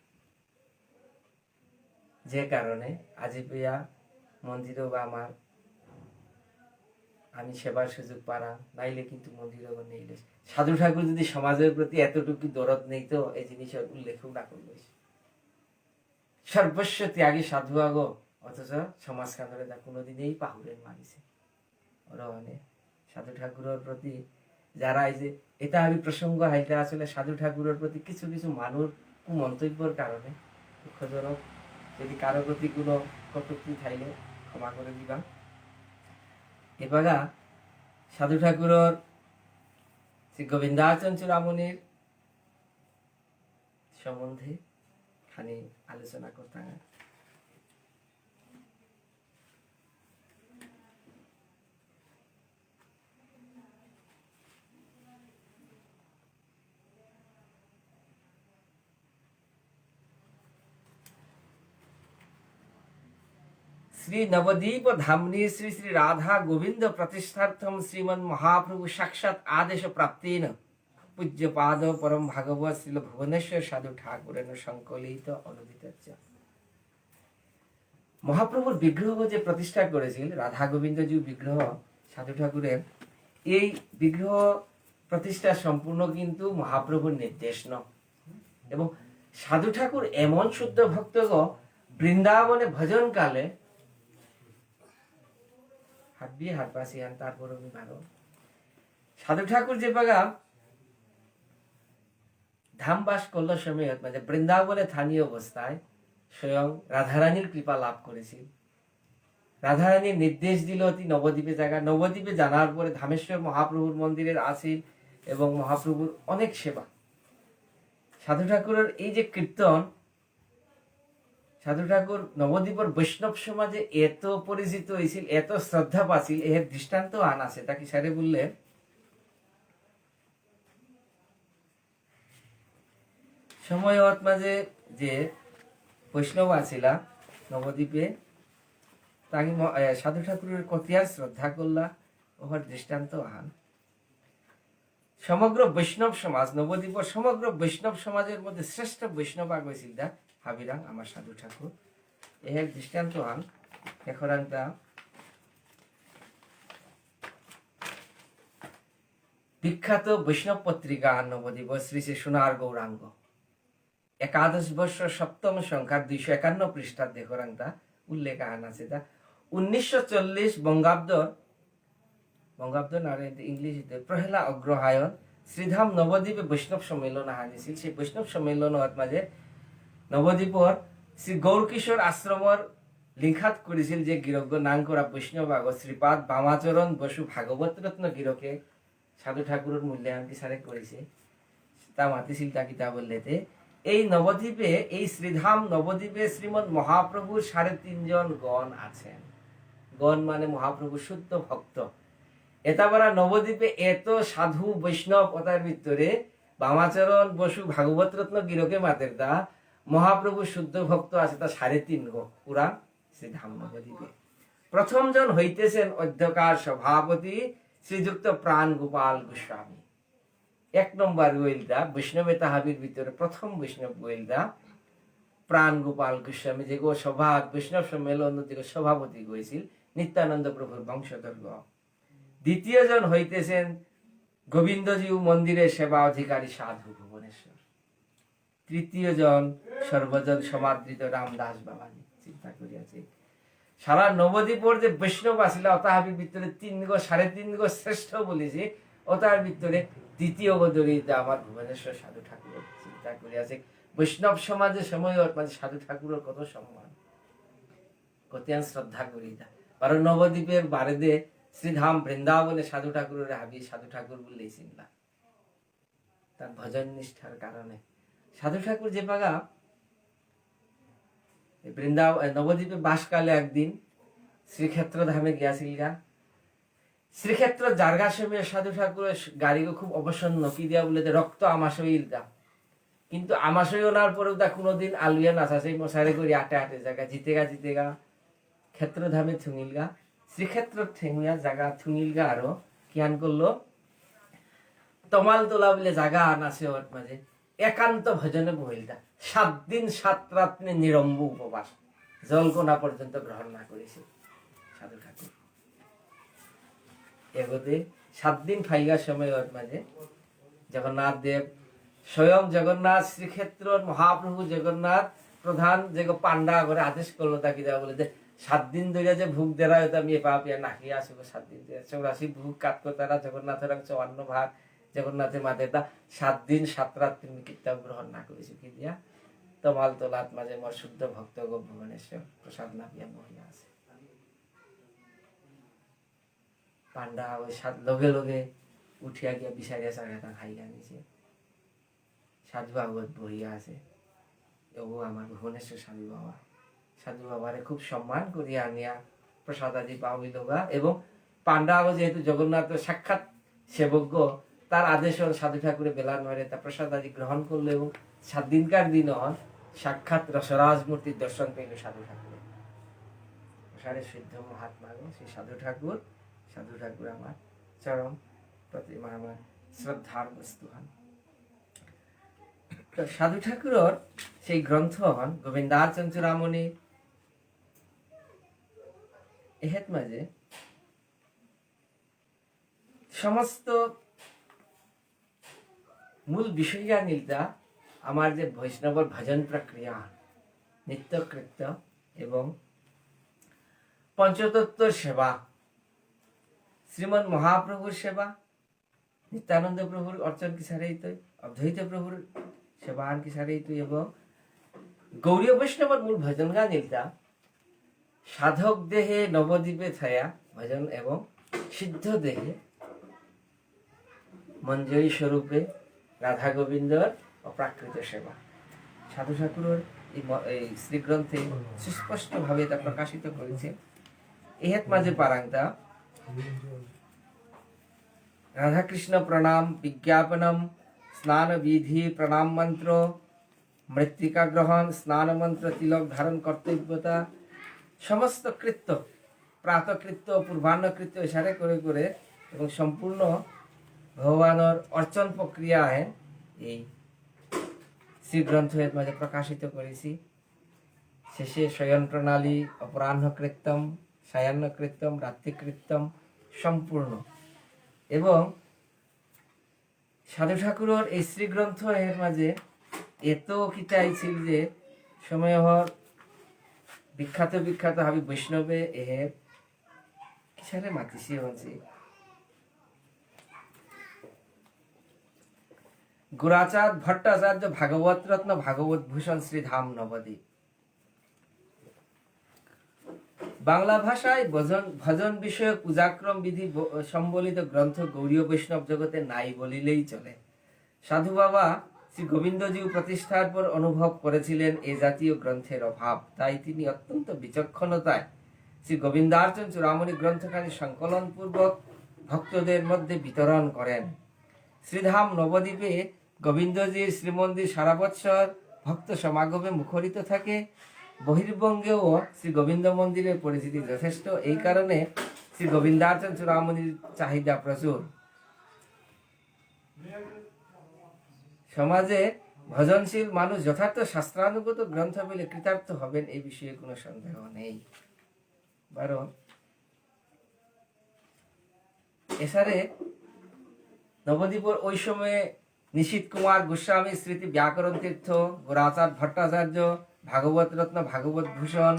যে কারণে আজি প্রিয়া মন্দিরও বা আমার আমি সেবার সুযোগ পারা নাইলে কিন্তু মন্দিরও নেইলে সাধু ঠাকুর যদি সমাজের প্রতি এতটুকু দরদ নেই তো এই জিনিসের উল্লেখও না করবে। সর্বস্ব ত্যাগী সাধু আগো, অথচ সমাজ কান্দরে তা কোনোদিনই পাহুড়েন মানিছে। ওরা মানে সাধু ঠাকুরের প্রতি যারা এই যে এটা আমি প্রসঙ্গ হাইটা আসলে সাধু ঠাকুরের প্রতি কিছু কিছু মানুষ মন্তব্যের কারণে দুঃখজনক, যদি কারো প্রতি কোনো কটূক্তি থাইলে ক্ষমা করে দিবা। এবারা সাধু ঠাকুরের শ্রী গোবিন্দাচরণ চূড়ামণির সম্বন্ধে খানি আলোচনা করতাম। শ্রী নবদ্বীপ ধামনি শ্রী শ্রী রাধা গোবিন্দ প্রতিষ্ঠার্থম শ্রীমন মহাপ্রভু সাক্ষাৎ আদেশ প্রাপ্তেন পূজ্যপাদ পরম ভাগবত শ্রী ভুবনেশ্বর সাধু ঠাকুরের সংকলিত অনুদিত। মহাপ্রভুর বিগ্রহ যে প্রতিষ্ঠা করেছিল রাধা গোবিন্দজি বিগ্রহ সাধু ঠাকুরের, এই বিগ্রহ প্রতিষ্ঠা সম্পূর্ণ কিন্তু মহাপ্রভুর নির্দেশ ন, এবং সাধু ঠাকুর এমন শুদ্ধ ভক্তগ বৃন্দাবনে ভজন কালে হাঁটবি হাঁটবাসি হান তারপর আমি ভালো সাধু ঠাকুর যে বাগা ধামবাস করল সময় মানে বৃন্দাবনে স্থানীয় অবস্থায় স্বয়ং রাধারানীর কৃপা লাভ করেছিল। রাধারানীর নির্দেশ দিল অতি নবদ্বীপে জায়গা, নবদ্বীপে জানার পরে ধামেশ্বর মহাপ্রভুর মন্দিরের আসিল এবং মহাপ্রভুর অনেক সেবা। সাধু ঠাকুরের এই যে কীর্তন, সাধু ঠাকুর নবদ্বীপের বৈষ্ণব সমাজে এত পরিচিত হয়েছিল, এত শ্রদ্ধা পাছিল, এর দৃষ্টান্ত আন আছে। তাকে স্যারে বললেন সময় মাঝে যে বৈষ্ণব আছিলা নবদ্বীপে তাকে সাধু ঠাকুরের কতিয়ার শ্রদ্ধা করলা, ওর দৃষ্টান্ত আন। সমগ্র বৈষ্ণব সমাজ নবদ্বীপের সমগ্র বৈষ্ণব সমাজের মধ্যে শ্রেষ্ঠ বৈষ্ণব আগেছিল দা হাবিরাং আমার সাধু ঠাকুর, এর দৃষ্টান্ত আন। এখন বিখ্যাত বৈষ্ণব পত্রিকা নবদ্বীপ শ্রী শ্রী সোনার গৌরাঙ্গ 11 বর্ষ 7ম সংখ্যার 251 পৃষ্ঠার দেখরাংটা উল্লেখ আছে তা 1940 বঙ্গাব্দ না ইংলিশে পহেলা অগ্রহায়ণ শ্রীধাম নবদ্বীপে বৈষ্ণব সম্মেলন আনিছিল। সেই বৈষ্ণব সম্মেলনত মাঝে নবদ্বীপর শ্রী গৌরকিশোর আশ্রমর লিখাত করেছিল যে গিরজ্ঞ নাম করা বৈষ্ণব আগ শ্রীপাদ বামাচরণ বসু ভাগবত রত্ন গিরকে সাধু ঠাকুরের মূল্যায়ন কি সারে করেছে তা মাতিছিল তা কিতা বললেতে এই নবদ্বীপে এই শ্রীধাম নবদ্বীপে শ্রীমদ মহাপ্রভুর 3.5 জন গণ আছেন। গণ মানে মহাপ্রভু শুদ্ধ ভক্ত। এতাবারা নবদ্বীপে এত সাধু বৈষ্ণব ওতার ভিতরে বামাচরণ বসু ভাগবত রত্ন গিরকে মাতের দা মহাপ্রভু শুদ্ধ ভক্ত আছে তা 3.5 গো পুরা শ্রীধাম নবদ্বীপে। প্রথম জন হইতেছেন অধ্যকার সভাপতি শ্রীযুক্ত প্রাণ গোপাল গোস্বামী। 1 নম্বর গোয়েলদা বৈষ্ণবে তাহাবির ভিতরে প্রথম বৈষ্ণব গোয়েলদা প্রাণ গোপাল গোস্বামী যে গো সভা বৈষ্ণব সম্মেলন যে সভাপতি হয়েছিল নিত্যানন্দ প্রভুর বংশধর। দ্বিতীয় জন হইতেছেন গোবিন্দজিউ মন্দিরের সেবা অধিকারী সাধু ভুবনেশ্বর। তৃতীয় জন সর্বজন সমাদৃত রামদাস বাবাজি। চিন্তা করিয়াছি সারা নবদ্বীপর যে বৈষ্ণব আসিল অতাহাবির ভিতরে 3 গো 3.5 গো শ্রেষ্ঠ বলেছে ওতার ভিতরে দ্বিতীয় গদরিতে আমার ভুবনেশ্বর সাধু ঠাকুর। চিন্তা করিয়াছে বৈষ্ণব সমাজের সময় মানে সাধু ঠাকুরের কত সম্মান কতিয়ান শ্রদ্ধা করি তা কারণ নবদ্বীপের বারেদে শ্রীধাম বৃন্দাবনে সাধু ঠাকুরের হাবি সাধু ঠাকুর বললেই চিনলা তার ভজন নিষ্ঠার কারণে। সাধু ঠাকুর যে পাগা নবদ্বীপে বাসকালে একদিন শ্রীক্ষেত্র ধামে গিয়াছিলগা। শ্রীক্ষেত্র জারগা সময় সাধু ঠাকুরের গাড়িকে খুব অবসন্ন কি দিয়া বলে রক্ত আমাশইল দা কিন্তু আমাশই ওনার পরেও তা কোনোদিন আলুয়া নাচা সেই মশারে করি আটে জায়গা জিতেগা ক্ষেত্র ধামে থুঙিলগা। শ্রীক্ষেত্র ঠেঙিয়া জায়গা থুঙিলগা আরো কিয়ান করলো তমাল তোলা বলে জায়গা আনাছে ওর মাঝে একান্ত ভজনে বহিলদা 7 দিন 7 রাত নিরম্ব উপবাস জলকোনা পর্যন্ত গ্রহণ না করেছে সাধু ঠাকুর। এগোতে 7 দিন ফাইগার সময় ওর মাঝে জগন্নাথ দেব স্বয়ং জগন্নাথ শ্রীক্ষেত্র মহাপ্রভু জগন্নাথ প্রধান যে পান্ডা করে আদেশ করলো তাকে যা বলে 7 দিন ধরে যে ভোগ দেওয়া হতো আমি পা পিয়া নাকিয়ে আসবো 7 দিন 84 ভোগ কাট করে তারা জগন্নাথের 54 ভাগ জগন্নাথের মাঝে তা 7 দিন 7 রাত তুমি কীর্তন গ্রহণ না করেছো কি দিয়া তমাল তোলাত মাঝে মোর শুদ্ধ ভক্ত গো ভুবনেশ্বর প্রসাদ না পিয়া মহিয়া আছে। পান্ডা ওই লগে লগে উঠিয়া গিয়া বিচারিয়া চাগাটা খাইয়া নিছে। সাধু ভাগবত বহিয়া আছে এগো আমার ভুবনেশ্বর সাধু বাবা। সাধু বাবারে খুব সম্মান করিয়া আনিয়া প্রসাদ আদি পাওয়া এবং পান্ডা যেহেতু জগন্নাথ সাক্ষাৎ সেবজ্ঞ তার আদেশ সাধু ঠাকুরের বেলা নয় তা প্রসাদ আদি গ্রহণ করলো এবং 7 দিনকার দিন সাক্ষাৎ রসরাজ মূর্তির দর্শন পেল সাধু ঠাকুরের। প্রসারের সিদ্ধ মহাত্মা সেই সাধু ঠাকুর আমার চরম প্রতিমা আমার শ্রদ্ধার বস্তু হন। তো সাধু ঠাকুরের সেই গ্রন্থ হন গোবিন্দার চঞ্চুরামণি এহেত মাঝে সমস্ত মূল বিষয়া নিলতা আমার যে বৈষ্ণবর ভজন প্রক্রিয়া নিত্যকৃত্য এবং পঞ্চতত্ত্বর সেবা শ্রীমদ মহাপ্রভুর সেবা নিত্যানন্দ প্রভুর অর্চন কি সারাইত অদ্বৈত প্রভুর সেবা আন কি সারাইত এবং গৌরীয় বৈষ্ণবর মূল ভজন গান নিলতা সাধক দেহে নবদ্বীপে ছায়া ভজন এবং সিদ্ধ দেহে মঞ্জরী স্বরূপে রাধা গোবিন্দর অপ্রাকৃত সেবা। সাধু ঠাকুরের এই শ্রীগ্রন্থে সুস্পষ্ট ভাবে তা প্রকাশিত করেছে। এহেত মাঝে পারাংতা রাধাকৃষ্ণ প্রণাম বিজ্ঞাপনম স্নান বিধি প্রণাম মন্ত্র মৃত্তিকা গ্রহণ স্নান মন্ত্র তিলক ধারণ কর্তব্যতা সমস্ত কৃত্য প্রাতকৃত্য পূর্বাহ্নকৃত্য ইশারে করে করে এবং সম্পূর্ণ ভগবানের অর্চন প্রক্রিয়া এই শ্রীগ্রন্থের মাঝে প্রকাশিত করেছি। শেষে শয়ন প্রণালী অপরাহ্ন কৃত্যম সায়াহ্ন কৃত্যম রাত্রি কৃত্যম সম্পূর্ণ এবং সাধু ঠাকুরের এই শ্রীগ্রন্থ এর মাঝে এত কিতাই ছিল যে সময় হর বিখ্যাত বিখ্যাত হাবি বৈষ্ণবে এর কিসারে মাতিছি হচ্ছে গুরাচাঁদ ভট্টাচার্য ভাগবত রত্ন ভাগবত ভূষণ শ্রীধাম নবদ্বীপ। বাংলা ভাষায় ভজন বিষয়ক পূজাক্রম বিধি সম্বলিত গ্রন্থ গৌড়ীয় বৈষ্ণব জগতে নাই বলিলেই চলে। সাধু বাবা শ্রী গোবিন্দজিউ প্রতিষ্ঠার পর অনুভব করেছিলেন এ জাতীয় গ্রন্থের অভাব, তাই তিনি অত্যন্ত বিচক্ষণতায় শ্রী গোবিন্দার্চন চূড়ামণি গ্রন্থখানি সংকলন পূর্বক ভক্তদের মধ্যে বিতরণ করেন। শ্রীধাম নবদ্বীপে গোবিন্দজির শ্রীমন্দির সারা বৎসর ভক্ত সমাগমে মুখরিত থাকে। বহির্বঙ্গেও শ্রী গোবিন্দ মন্দিরের পরিচিতি যথেষ্ট, এই কারণে শ্রী গোবিন্দার্চন চূড়ামণির চাহিদা প্রচুর। সমাজে ভজনশীল মানুষ যথার্থ শাস্ত্রানুগত গ্রন্থ পেলে কৃতার্থ হবেন, এই বিষয়ে কোনো সন্দেহ নেই। কারণ এসারে নবদ্বীপের ওই সময়ে নিশীথ কুমার গোস্বামী স্মৃতি ব্যাকরণ তীর্থ, গোরাচাঁদ ভট্টাচার্য, ভাগবত রত্ন ভাগবত ভূষণ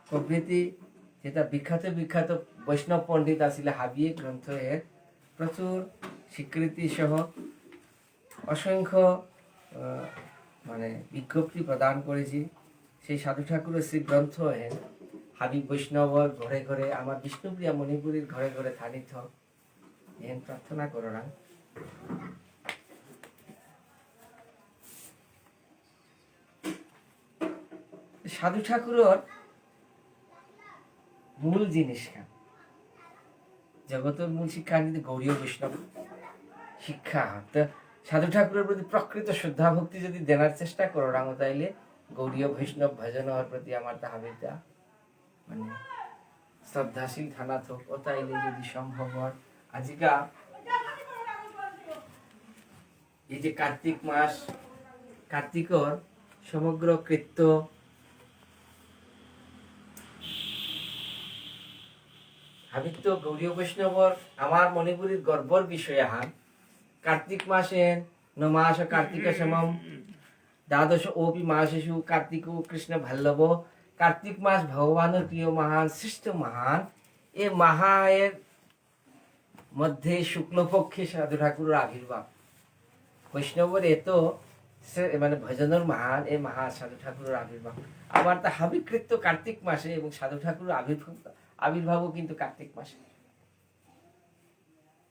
প্রভৃতি যেটা বিখ্যাত বিখ্যাত বৈষ্ণব পণ্ডিত আসলে হাবিয়ে গ্রন্থ এর প্রচুর স্বীকৃতি সহ অসংখ্য মানে বিজ্ঞপ্তি প্রদান করেছি। সেই সাধু ঠাকুরের শ্রী গ্রন্থ এর হাবি বৈষ্ণবর ঘরে ঘরে আমার বিষ্ণুপ্রিয়া মণিপুরীর ঘরে ঘরে থানিত এন প্রার্থনা করা। সাধু ঠাকুরের মূল জিনিস জগতের মূল শিক্ষা কিন্তু গৌড়ীয় বৈষ্ণব শিক্ষা। তো সাধু ঠাকুরের প্রতি প্রকৃত শ্রদ্ধা ভক্তি যদি দেনার চেষ্টা করো রাঙো, তাইলে গৌড়ীয় বৈষ্ণব ভজন হওয়ার প্রতি আমার তাহাবিটা মানে শ্রদ্ধাশীল থানা থাক, ও তাইলে যদি সম্ভব হয়। আজিকা এই যে কার্তিক মাস, কার্তিকর সমগ্র কৃত্য হাবিত্য গৌড়ীয় বৈষ্ণবর আমার মণিপুরীর গর্বর বিষয় আহান। কার্তিক মাসে নমাস কার্তিক সমম দ্বাদশ ওপি মাসেষু কার্তিক কৃষ্ণ ভাল্লভ। কার্তিক মাস ভগবানের প্রিয় মহান শ্রেষ্ঠ মহান। এ মাহায়ের মধ্যে শুক্লপক্ষে সাধু ঠাকুরের আবির্ভাব। বৈষ্ণবের এত মানে ভজনের মহান এ মহা সাধু ঠাকুরের আবির্ভাব। আবার তা হাবিকৃত্য কার্তিক মাসে এবং সাধু ঠাকুরের আবির্ভাবও কিন্তু কার্তিক মাসে।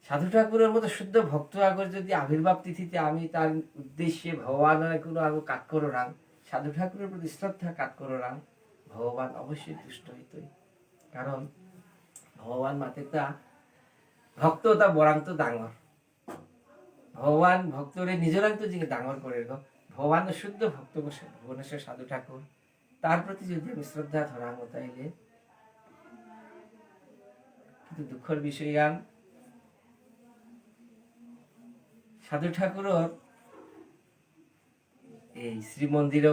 সাধু ঠাকুরের মতো শুদ্ধ ভক্ত আগর যদি আবির্ভাব তিথিতে আমি তার উদ্দেশ্যে ভগবানের কোনো আগো কাজ করো রাং, সাধু ঠাকুরের প্রতি শ্রদ্ধা কাজ করো রাং, ভগবান অবশ্যই তুষ্ট হইতই। কারণ ভগবান মাতে তা ভক্ত তা বরান্ত ডাঙর। ভগবান ভক্তরে নিজরান্ত যিনি ডাঙর করে গো, ভগবানের শুদ্ধ ভক্ত ভুবনেশ্বর সাধু ঠাকুর, তার প্রতি যদি আমি শ্রদ্ধা ধরাং, তাইলে কিন্তু দুঃখের বিষয় আন সাধু ঠাকুরের এই শ্রীমন্দির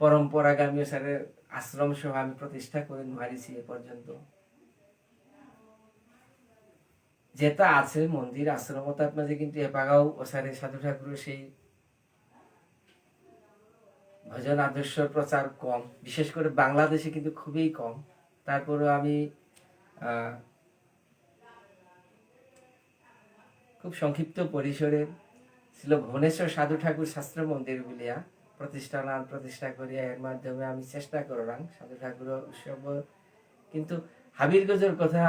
পরম্পরাগামী সারের আশ্রম সহ আমি প্রতিষ্ঠা করে মারিছি এ পর্যন্ত। যেটা আছে মন্দির আশ্রম তার মাঝে কিন্তু এপাগাও ওসারে সাধু ঠাকুরের সেই ভজন আদর্শ প্রচার কম, বিশেষ করে বাংলাদেশে কিন্তু খুবই কম। তারপরে আমি খুব সংক্ষিপ্ত পরিসরে ছিল ভুবনেশ্বর সাধু ঠাকুর শাস্ত্র মন্দির বলিয়া প্রতিষ্ঠা করিয়া এর মাধ্যমে আমি চেষ্টা করলাম সাধু ঠাকুর উৎসব। কিন্তু হাবির গজর কথা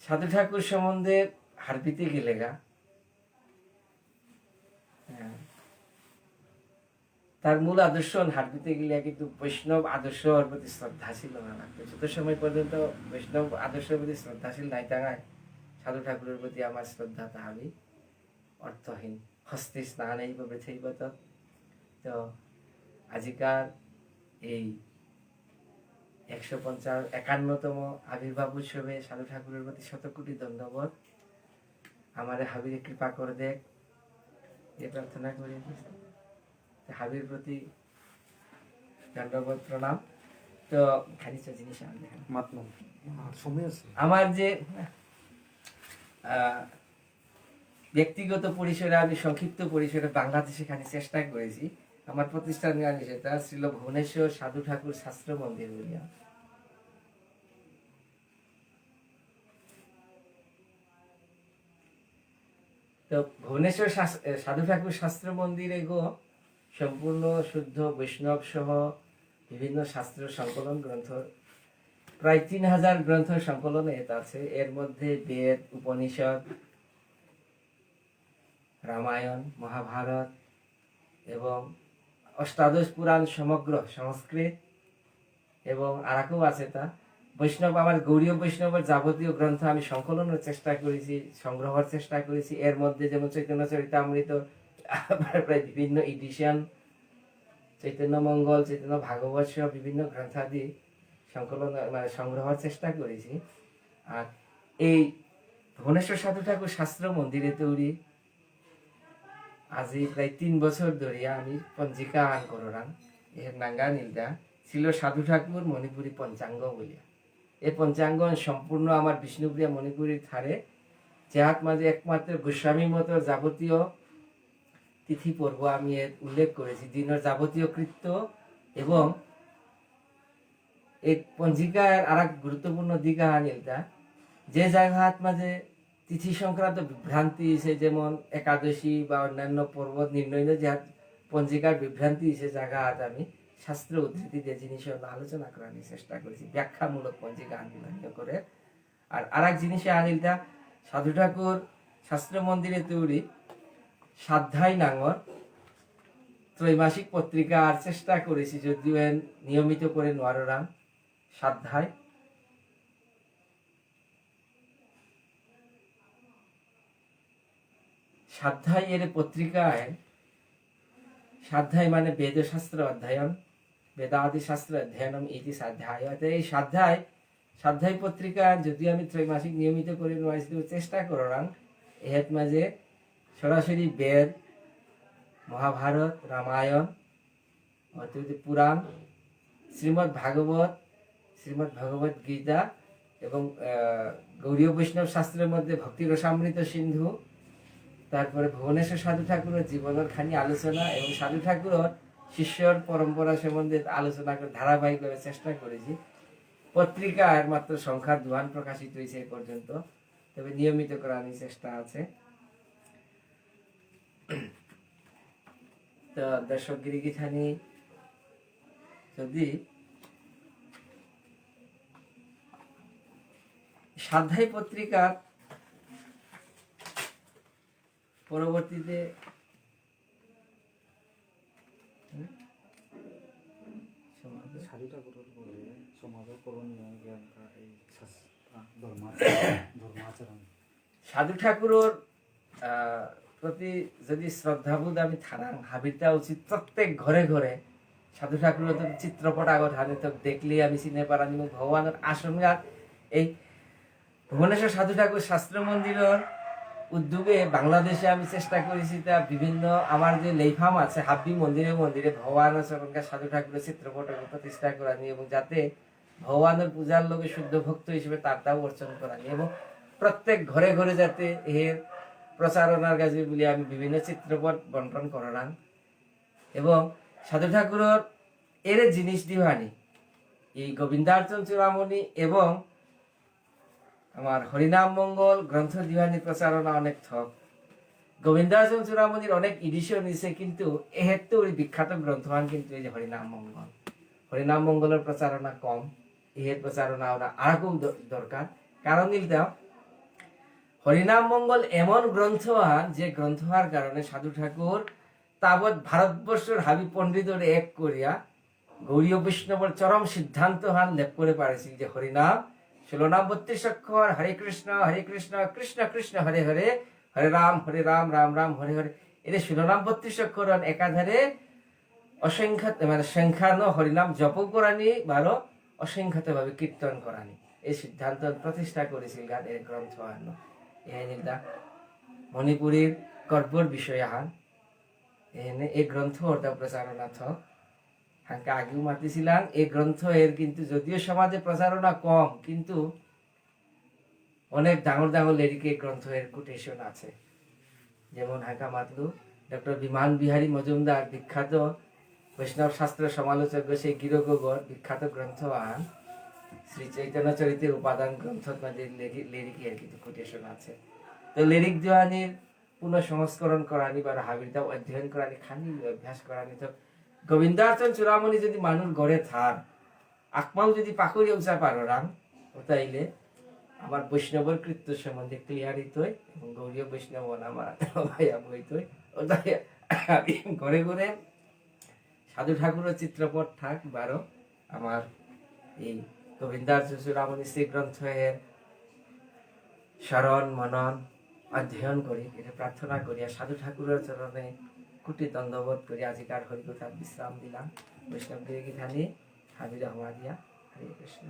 সাধু ঠাকুর সম্বন্ধে হারপিতে গেলে গা তার মূল আদর্শ হারপিতে গেলে কিন্তু বৈষ্ণব আদর্শের প্রতি শ্রদ্ধাশীল না লাগতো। যত সময় পর্যন্ত বৈষ্ণব আদর্শের প্রতি শ্রদ্ধাশীল নাই টাঙায়, সাধু ঠাকুরের প্রতি আমার শ্রদ্ধা তাহাবি অর্থহীন। হস্তে স্নান এই বৃথৈব। তো আজিকার এই 151তম আবির্ভাব উৎসবে সাধু ঠাকুরের প্রতি শতকোটি ধন্যবাদ। আমার হাবিরে কৃপা করে দেখ, এ প্রার্থনা করি। হাবির প্রতি ধন্যবাদ প্রণাম। তো খানিকটা জিনিস আমার যে ব্যক্তিগত পরিসরে আমি সংক্ষিপ্ত পরিসরে বাংলাদেশে খানি চেষ্টা করেছি। আমার প্রতিষ্ঠান গানি সেটা ছিল ভুবনেশ্বর সাধু ঠাকুর শাস্ত্র মন্দির বলিয়া। তো ভুবনেশ্বর সাধু ঠাকুর শাস্ত্র মন্দিরে গো সম্পূর্ণ শুদ্ধ বৈষ্ণব সহ বিভিন্ন শাস্ত্র সংকলন গ্রন্থ প্রায় 3000 গ্রন্থ সংকলন আছে। এর মধ্যে বেদ, উপনিষদ, রামায়ণ, মহাভারত এবং অষ্টাদশ পুরাণ সমগ্র সংস্কৃত এবং আরেকও আছে তা বৈষ্ণব, আমার গৌড়ীয় বৈষ্ণবের যাবতীয় গ্রন্থ আমি সংকলনের চেষ্টা করেছি, সংগ্রহের চেষ্টা করেছি। এর মধ্যে যেমন চৈতন্য চরিতামৃত প্রায় বিভিন্ন এডিশন, চৈতন্য মঙ্গল, চৈতন্য ভাগবত সহ বিভিন্ন গ্রন্থাদি সংকলন মানে সংগ্রহের চেষ্টা করেছি। আর এই ভুবনেশ্বর সাধু ঠাকুর শাস্ত্র মন্দিরে তৈরি আজি প্রায় 3 বছর ধরিয়া আমি পঞ্জিকা আন করলাম। এর নাঙ্গা নীলদা ছিল সাধু ঠাকুর মণিপুরী পঞ্চাঙ্গ বলিয়া। এই পঞ্চাঙ্গ সম্পূর্ণ আমার বিষ্ণুপ্রিয়া মণিপুরীর ধারে যাহাত মাঝে একমাত্র গোস্বামী মতো যাবতীয় তিথি পর্ব আমি এর উল্লেখ করেছি, দিনের যাবতীয় কৃত্য। এবং এই পঞ্জিকার আর এক গুরুত্বপূর্ণ দিক আনিলটা যে জায়গাত মাঝে তিথি সংক্রান্ত বিভ্রান্তি হিসেবে যেমন একাদশী বা অন্যান্য পর্বত নির্ণয় যে পঞ্জিকার বিভ্রান্তি হিসেবে জায়গা আমি শাস্ত্র উদ্ধৃতি যে জিনিস আলোচনা করার চেষ্টা করেছি, ব্যাখ্যামূলক পঞ্জিকা আন্দোলন করে। আর এক জিনিসে আনিলটা সাধু ঠাকুর শাস্ত্র মন্দিরে তৈরি সাধ্যায় নাঙর ত্রৈমাসিক পত্রিকা আর চেষ্টা করেছি, যদিও নিয়মিত করে নোয়ারাম সাধ্যায়। সাধ্যায় এর পত্রিকায়, সাধ্যায় মানে বেদশাস্ত্র অধ্যয়ন, বেদাদি শাস্ত্র অধ্যয়নম ইতি সাধ্যায়। এই সাধ্যায় পত্রিকা যদিও আমি ত্রৈমাসিক নিয়মিত করে চেষ্টা করলাম, এর মাঝে সরাসরি বেদ, মহাভারত, রামায়ণ, পুরাণ, শ্রীমদ্ ভগবত গীতা এবং গৌড়ীয় বৈষ্ণব শাস্ত্রের মধ্যে ভক্তি রসামৃত সিন্ধু, তারপরে ভুবনেশ্বর সাধু ঠাকুরের জীবনের খানি আলোচনা এবং সাধু ঠাকুরের শিষ্যর পরম্পরা সম্বন্ধে আলোচনা করে ধারাবাহিকভাবে চেষ্টা করেছি। পত্রিকার মাত্র সংখ্যা 2 প্রকাশিত হয়েছে এ পর্যন্ত, তবে নিয়মিত করার চেষ্টা আছে। তো দর্শক গিরিগিঠানি যদি সাধ্যায় পত্রিকার পরবর্তীতে সাধু ঠাকুরের প্রতি যদি শ্রদ্ধাবোধ আমি থানাং হাবিটা উচিত। প্রত্যেক ঘরে ঘরে সাধু ঠাকুরের চিত্রপট আগত হানি তো দেখলেই আমি চিনে পারানি ভগবানের আসনঘাত। এই ভুবনেশ্বর সাধু ঠাকুর শাস্ত্র মন্দিরের উদ্যোগে বাংলাদেশে আমি চেষ্টা করেছি তা বিভিন্ন আমার যে লেইফাম আছে হাব্বি মন্দিরে মন্দিরে ভগবানের চরণকার সাধু ঠাকুরের চিত্রপটের প্রতিষ্ঠা করানি এবং যাতে ভগবানের পূজার লোকে শুদ্ধ ভক্ত হিসেবে তারটাও অর্চন করানি এবং প্রত্যেক ঘরে ঘরে যাতে এর প্রচারণার কাজে বলে আমি বিভিন্ন চিত্রপট বন্টন করালাম। এবং সাধু ঠাকুরের এর জিনিস দিওয়ানি এই গোবিন্দার্চন চূড়ামণি এবং আমার হরিনাম মঙ্গল গ্রন্থ দিওয়ানি প্রচারণা অনেক থক। গোবিন্দার্চন চূড়ামণির অনেক এডিশন নিছে, কিন্তু এর তো ওই বিখ্যাত গ্রন্থমান কিন্তু এই যে হরিনাম মঙ্গলের প্রচারণা কম, এর প্রচারণা ওরা আরও দরকার। কারণ নিলতাম হরিনাম মঙ্গল এমন গ্রন্থ হান যে গ্রন্থ হওয়ার কারণে সাধু ঠাকুর তাবৎ ভারতবর্ষের হাবি পণ্ডিতর এক করিয়া গৌড়ীয় বৈষ্ণবর চরম সিদ্ধান্ত হান লেপ করে পারেছি যে হরিনাম 16 নাম 32 অক্ষর, হরে কৃষ্ণ কৃষ্ণ কৃষ্ণ হরে হরে, হরে রাম রাম রাম হরে হরে। এর 16 নাম 32 অক্ষর একাধারে অসংখ্যাত মানে সংখ্যানো হরিনাম জপ করানি ভালো অসংখ্যাত ভাবে কীর্তন করানি এই সিদ্ধান্ত প্রতিষ্ঠা করেছিল এর গ্রন্থ হান। মণিপুরীর গর্বর বিষয় হান এনে এই গ্রন্থ অর্থ প্রচারণা থক হাঁকে আগেও মাতিছিলাম। এই গ্রন্থ এর কিন্তু যদিও সমাজে প্রচারণা কম, কিন্তু অনেক ডাঙর ডাঙর লিরিকের গ্রন্থের কোটেশন আছে, যেমন হাঁকা মাতলু ডক্টর বিমান বিহারী মজুমদার বিখ্যাত বৈষ্ণব শাস্ত্র সমালোচক সেই গিরগোবর বিখ্যাত গ্রন্থ আন শ্রী চৈতন্য চরিতের উপাদান গ্রন্থ লিরিকে আর কিন্তু কোটেশন আছে। তো লিরিক দেওয়ানির পুনঃসংস্করণ করানি বা হাবিরদা অধ্যয়ন করানি খানি অভ্যাস করানি তো গোবিন্দার্চন চূড়ামণি যদি মানুষ গড়ে থার আকমাও যদি পাকুড়িয়ে উঁচা পারো রাম তাইলে আমার বৈষ্ণবর কৃত্য সম্বন্ধে ক্লিয়ারিত এবং গৌরীয় বৈষ্ণব আমার ভাইয়া বইত ওটাই আমি ঘরে ঘরে সাধু ঠাকুরের চিত্রপট থাক বারো আমার এই গোবিন্দার্চ চূড়ামণি শ্রী গ্রন্থের স্মরণ মনন অধ্যয়ন করি, এটা প্রার্থনা করি আর সাধু ঠাকুরের চরণে কুটি দণ্ডবোধ করি আজিকার হরিকথার বিশ্রাম দিলাম। বৈষ্ণব গিরি গীতা নিয়ে হাবির হমারিয়া হরে কৃষ্ণ।